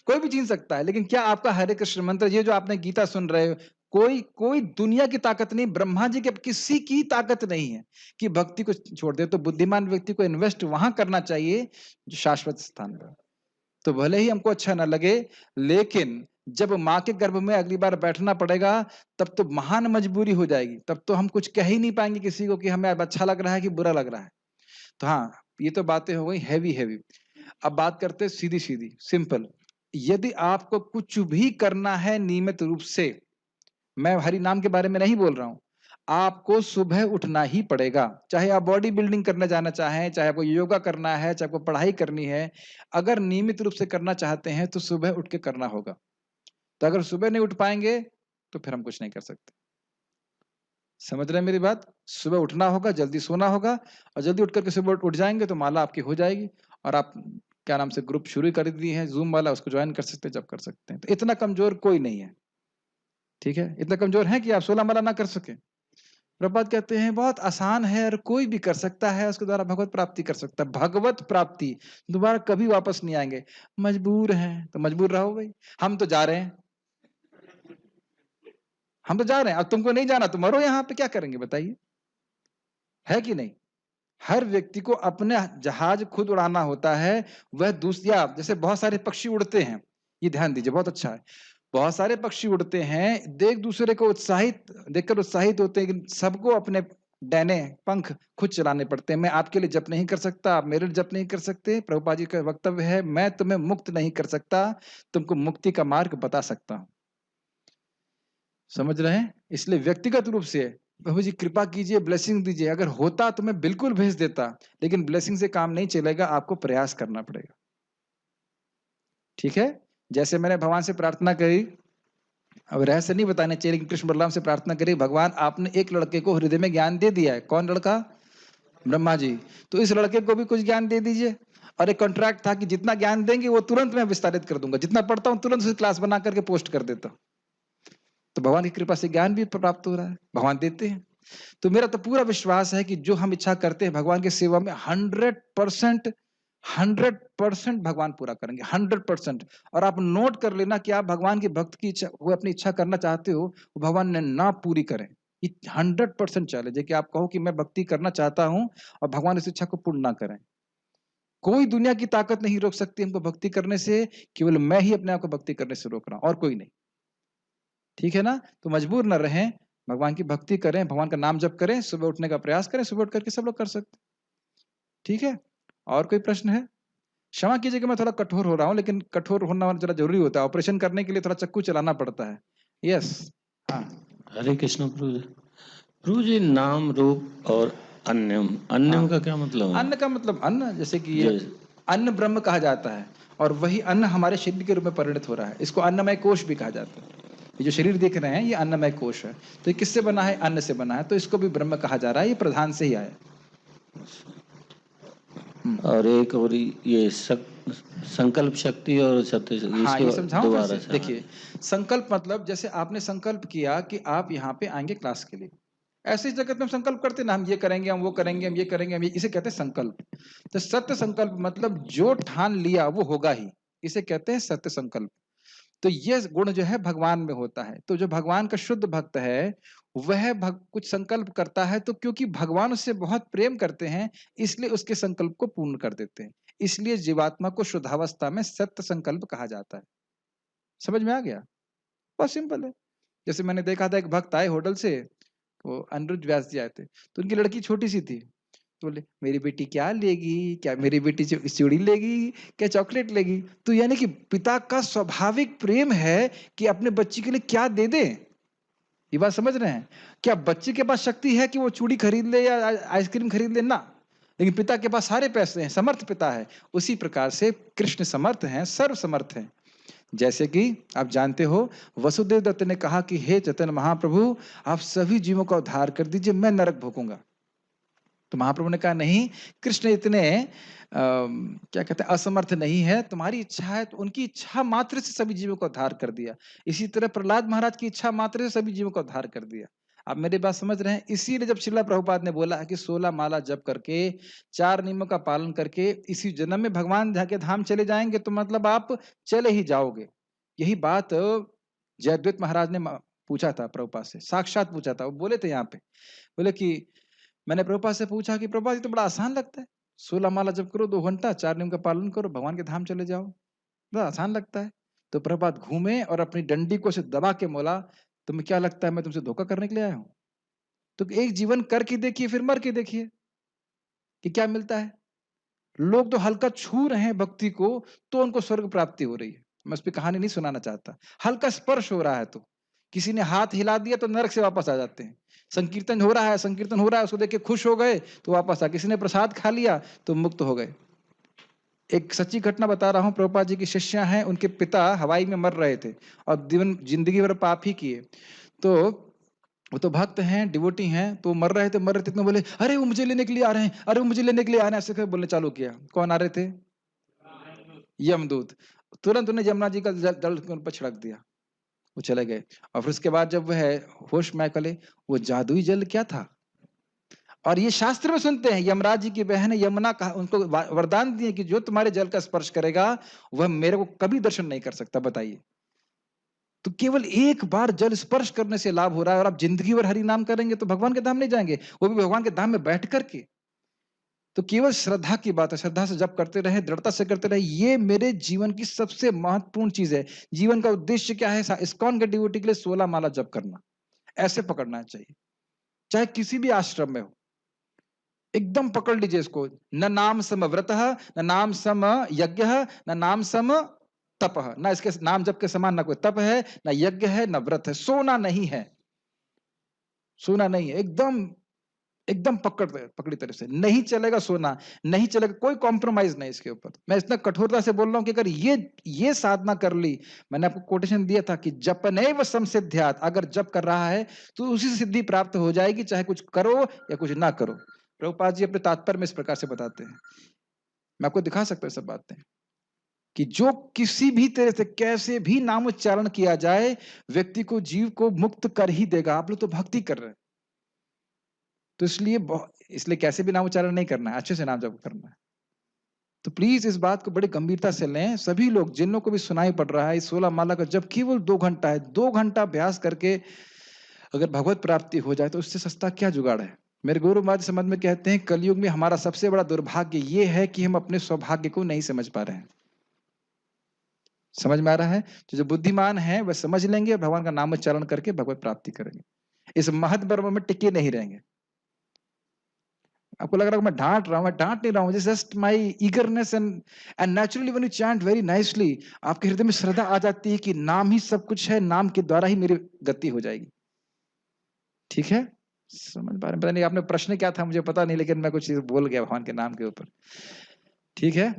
कोई भी छीन सकता है। लेकिन क्या आपका हरे कृष्ण मंत्र, ये जो आपने गीता सुन रहे हो, कोई कोई दुनिया की ताकत नहीं, ब्रह्मा जी के किसी की ताकत नहीं है कि भक्ति को छोड़ दे। तो बुद्धिमान व्यक्ति को इन्वेस्ट वहां करना चाहिए जो शाश्वत स्थान पर। तो भले ही हमको अच्छा ना लगे, लेकिन जब माँ के गर्भ में अगली बार बैठना पड़ेगा तब तो महान मजबूरी हो जाएगी। तब तो हम कुछ कह ही नहीं पाएंगे किसी को कि हमें अब अच्छा लग रहा है कि बुरा लग रहा है। तो हाँ, ये तो बातें हो गई हैवी हैवी। अब बात करते हैं सीधी सीधी सिंपल। यदि आपको कुछ भी करना है नियमित रूप से, मैं हरि नाम के बारे में नहीं बोल रहा हूं, आपको सुबह उठना ही पड़ेगा। चाहे आप बॉडी बिल्डिंग करने जाना चाहें, चाहे आपको योगा करना है, चाहे आपको पढ़ाई करनी है, अगर नियमित रूप से करना चाहते हैं तो सुबह उठ के करना होगा। तो अगर सुबह नहीं उठ पाएंगे तो फिर हम कुछ नहीं कर सकते। समझ रहे हैं मेरी बात? सुबह उठना होगा, जल्दी सोना होगा, और जल्दी उठ करके सुबह उठ जाएंगे तो माला आपकी हो जाएगी। और आप क्या नाम से ग्रुप शुरू कर दिए हैं जूम वाला, उसको ज्वाइन कर सकते हैं जब कर सकते हैं। तो इतना कमजोर कोई नहीं है, ठीक है? इतना कमजोर है कि आप 16 माला ना कर सके? प्रभुपाद कहते हैं बहुत आसान है और कोई भी कर सकता है, उसके द्वारा भगवत प्राप्ति कर सकता है। भगवत प्राप्ति दोबारा कभी वापस नहीं आएंगे। मजबूर हैं तो मजबूर रहो भाई, हम तो जा रहे हैं, हम तो जा रहे हैं। अब तुमको नहीं जाना तो मरो यहाँ पे, क्या करेंगे बताइए? है कि नहीं? हर व्यक्ति को अपने जहाज खुद उड़ाना होता है। वह दूसरा, जैसे बहुत सारे पक्षी उड़ते हैं, ये ध्यान दीजिए, बहुत अच्छा है। बहुत सारे पक्षी उड़ते हैं, देख दूसरे को उत्साहित देखकर उत्साहित होते हैं, लेकिन सबको अपने डैने पंख खुद चलाने पड़ते हैं। मैं आपके लिए जप नहीं कर सकता, आप मेरे लिए जप नहीं कर सकते। प्रभुपाद जी का वक्तव्य है, मैं तुम्हें मुक्त नहीं कर सकता, तुमको मुक्ति का मार्ग बता सकता हूं। समझ रहे हैं? इसलिए व्यक्तिगत रूप से प्रभु जी कृपा कीजिए, ब्लेसिंग दीजिए। अगर होता तो मैं बिल्कुल भेज देता, लेकिन ब्लेसिंग से काम नहीं चलेगा, आपको प्रयास करना पड़ेगा, ठीक है? जैसे मैंने भगवान से प्रार्थना करी, अब रहस्य नहीं बताने चाहिए, लेकिन कृष्ण बलराम से प्रार्थना करी, भगवान आपने एक लड़के को हृदय में ज्ञान दे दिया है। कौन लड़का? ब्रह्मा जी। तो इस लड़के को भी कुछ ज्ञान दे दीजिए। और एक कॉन्ट्रैक्ट था कि जितना ज्ञान देंगे वो तुरंत मैं विस्तारित कर दूंगा, जितना पढ़ता हूँ तुरंत उसे क्लास बना करके पोस्ट कर देता। तो भगवान की कृपा से ज्ञान भी प्राप्त हो रहा है, भगवान देते हैं। तो मेरा तो पूरा विश्वास है कि जो हम इच्छा करते हैं भगवान की सेवा में 100% भगवान पूरा करेंगे, 100%। और आप नोट कर लेना कि आप भगवान के भक्त की इच्छा, वो अपनी इच्छा करना चाहते हो, वो भगवान ने ना पूरी करें, ये 100% चैलेंज है कि आप कहो कि मैं भक्ति करना चाहता हूं और भगवान इस इच्छा को पूर्ण ना करें। कोई दुनिया की ताकत नहीं रोक सकती हमको भक्ति करने से, केवल मैं ही अपने आप को भक्ति करने से रोक रहा हूं, और कोई नहीं, ठीक है ना? तो मजबूर न रहें, भगवान की भक्ति करें, भगवान का नाम जप करें, सुबह उठने का प्रयास करें, सुबह उठ करके सब लोग कर सकते हैं। ठीक है? और कोई प्रश्न है? क्षमा कीजिएगा मैं थोड़ा कठोर हो रहा हूँ, लेकिन कठोर होना ज़रा ज़रूरी होता है। ऑपरेशन करने के लिए थोड़ा चक्कू चलाना पड़ता है। यस, हाँ। हरे कृष्ण प्रभु जी। प्रभु जी, नाम रूप और अन्यम, अन्यम हाँ। का क्या मतलब है? अन्न का मतलब अन्न, जैसे कि ये जैसे- अन्न ब्रह्म कहा जाता है, और वही अन्न हमारे शरीर के रूप में परिणत हो रहा है। इसको अन्नमय कोश भी कहा जाता है। ये जो शरीर देख रहे हैं ये अन्नमय कोश है। तो ये किससे बना है? अन्न से बना है, तो इसको भी ब्रह्म कहा जा रहा है। ये प्रधान से ही आया। और एक और ये संकल्प शक्ति और सत्य, हाँ, ये समझाऊं फिर दोबारा से? से देखिए, संकल्प मतलब जैसे आपने संकल्प किया कि आप यहाँ पे आएंगे क्लास के लिए, ऐसे ही जगत में हम संकल्प करते ना, हम ये करेंगे, हम वो करेंगे, हम ये करेंगे, हम ये, इसे कहते हैं संकल्प। तो सत्य संकल्प मतलब जो ठान लिया वो होगा ही, इसे कहते हैं सत्य संकल्प। तो ये गुण जो है भगवान में होता है। तो जो भगवान का शुद्ध भक्त है वह कुछ संकल्प करता है, तो क्योंकि भगवान उससे बहुत प्रेम करते हैं इसलिए उसके संकल्प को पूर्ण कर देते हैं। इसलिए जीवात्मा को शुद्धावस्था में सत्य संकल्प कहा जाता है। समझ में आ गया? बहुत सिंपल है। जैसे मैंने देखा था, एक भक्त आए होटल से, वो अनिरुद्ध व्यास जी आए थे, तो उनकी लड़की छोटी सी थी, तो बोले मेरी बेटी क्या लेगी, क्या मेरी बेटी चूड़ी लेगी, क्या चॉकलेट लेगी? तो यानी कि पिता का स्वाभाविक प्रेम है कि अपने बच्ची के लिए क्या दे दे। ये बात समझ रहे हैं? क्या बच्चे के पास शक्ति है कि वो चूड़ी खरीद ले या आइसक्रीम खरीद ले? ना, लेकिन पिता के पास सारे पैसे हैं, समर्थ पिता है। उसी प्रकार से कृष्ण समर्थ हैं, सर्व समर्थ हैं। जैसे कि आप जानते हो, वसुदेव दत्त ने कहा कि हे चैतन्य महाप्रभु, आप सभी जीवों का उद्धार कर दीजिए, मैं नरक भोगूंगा। तो महाप्रभु ने कहा नहीं, कृष्ण इतने क्या कहते हैं, असमर्थ नहीं है। तुम्हारी इच्छा है तो उनकी इच्छा मात्र से सभी जीवों का उद्धार कर दिया। इसी तरह प्रहलाद महाराज की इच्छा मात्र से सभी जीवों का उद्धार कर दिया। आप मेरी बात समझ रहे हैं? इसीलिए जब श्रीला प्रभुपाद ने बोला है कि 16 माला जप करके, 4 नियमों का पालन करके इसी जन्म में भगवान के धाम चले जाएंगे, तो मतलब आप चले ही जाओगे। यही बात जयद्वैत महाराज ने पूछा था प्रभुपाद से, साक्षात पूछा था। वो बोले थे यहाँ पे, बोले कि मैंने प्रभुपाद से पूछा कि प्रभुपाद ये तो बड़ा आसान लगता है, 16 माला जप करो, 2 घंटा 4 नियम का पालन करो, भगवान के धाम चले जाओ, बड़ा आसान लगता है। तो प्रभुपाद घूमे और अपनी डंडी को से दबा के बोला, तुम्हें क्या लगता है मैं तुमसे धोखा करने के लिए आया हूं? तो एक जीवन करके देखिए, फिर मर के देखिए कि क्या मिलता है। लोग तो हल्का छू रहे हैं भक्ति को तो उनको स्वर्ग प्राप्ति हो रही है। मैं उस पर कहानी नहीं सुनाना चाहता। हल्का स्पर्श हो रहा है तो, किसी ने हाथ हिला दिया तो नरक से वापस आ जाते हैं। संकीर्तन हो रहा है, उसको देख के खुश हो गए तो वापस आ, किसी ने प्रसाद खा लिया तो मुक्त हो गए। एक सच्ची घटना बता रहा हूँ, प्रभुपाद जी की शिष्या हैं, उनके पिता हवाई में मर रहे थे और जिंदगी भर पाप ही किए। तो वो तो भक्त हैं, डिवोटी हैं, तो मर रहे थे इतने बोले, अरे वो मुझे लेने के लिए आ रहे हैं, अरे वो मुझे लेने के लिए आ रहे हैं, ऐसे करके बोलने चालू किया। कौन आ रहे थे? यमदूत। तुरंत उन्हें यमुना जी का जल उन पर छिड़क दिया, वो चले गए। और फिर उसके बाद जब वह होश में चले, वो जादुई जल क्या था? और ये शास्त्र में सुनते हैं, यमराज जी की बहन यमुना का उनको वरदान दिए कि जो तुम्हारे जल का स्पर्श करेगा वह मेरे को कभी दर्शन नहीं कर सकता। बताइए, तो केवल एक बार जल स्पर्श करने से लाभ हो रहा है, और आप जिंदगी भर हरि नाम करेंगे तो भगवान के धाम नहीं जाएंगे, वो भी भगवान के धाम में बैठ करके। तो केवल श्रद्धा की बात है, श्रद्धा से जप करते रहे, दृढ़ता से करते रहे। ये मेरे जीवन की सबसे महत्वपूर्ण चीज है। जीवन का उद्देश्य क्या है? इस्कॉन के डिवोटी के लिए 16 माला जप करना, ऐसे पकड़ना चाहिए, चाहे किसी भी आश्रम में हो। एकदम पकड़ लीजिए इसको। न नाम सम व्रत, न नाम सम यज्ञ, न नाम सम तप, ना इसके नाम जप के समान ना कोई तप है, ना यज्ञ है, ना व्रत है। सोना नहीं है, सोना नहीं है, एकदम एकदम पकड़ी तरह से नहीं चलेगा। सोना नहीं चलेगा, कोई कॉम्प्रोमाइज नहीं इसके ऊपर। मैं इतना कठोरता से बोल रहा हूं कि अगर ये साधना कर ली, मैंने आपको कोटेशन दिया था कि जपने व संसिद्ध्यात्, अगर जप कर रहा है तो उसी से सिद्धि प्राप्त हो जाएगी, चाहे कुछ करो या कुछ ना करो। प्रभुपाद जी अपने तात्पर्य में इस प्रकार से बताते हैं, मैं आपको दिखा सकता हूँ सब बातें, कि जो किसी भी तरह से कैसे भी नाम उच्चारण किया जाए, व्यक्ति को, जीव को मुक्त कर ही देगा। आप लोग तो भक्ति कर रहे हैं, तो इसलिए कैसे भी नाम उच्चारण नहीं करना है, अच्छे से नाम जप करना है। तो प्लीज इस बात को बड़ी गंभीरता से लें सभी लोग, जिन लोगों को भी सुनाई पड़ रहा है। इस 16 माला का जब केवल 2 घंटा है, 2 घंटा अभ्यास करके अगर भगवत प्राप्ति हो जाए तो उससे सस्ता क्या जुगाड़ है। मेरे गुरु महाराज समझ में कहते हैं, कलयुग में हमारा सबसे बड़ा दुर्भाग्य ये है कि हम अपने सौभाग्य को नहीं समझ पा रहे हैं। समझ में आ रहा है? तो जो बुद्धिमान है वह समझ लेंगे, भगवान का नाम उच्चारण करके भगवत प्राप्ति करेंगे। इस महद ब्रह्म में टिके नहीं रहेंगे। आपको लग रहा है मैं डांट रहा हूं, मैं डांट नहीं रहा हूं, just my eagerness and naturally when you chant very nicely, आपके हृदय में श्रद्धा आ जाती है कि नाम ही सब कुछ है, नाम के द्वारा ही मेरी गति हो जाएगी। ठीक है, समझ पा रहे हैं? पता नहीं आपने प्रश्न क्या था मुझे पता नहीं, लेकिन मैं कुछ चीज बोल गया भगवान के नाम के ऊपर। ठीक है,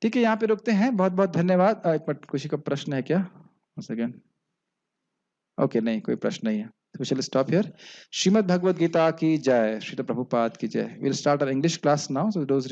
ठीक है, यहाँ पे रुकते हैं। बहुत बहुत धन्यवाद। एक मिनट, किसी का प्रश्न है क्या? सेकेंड। ओके, नहीं कोई प्रश्न नहीं है, we shall stop here. Shrimad Bhagavad Gita की जय, श्रील प्रभुपाद की जय। We'll start our English class now, so those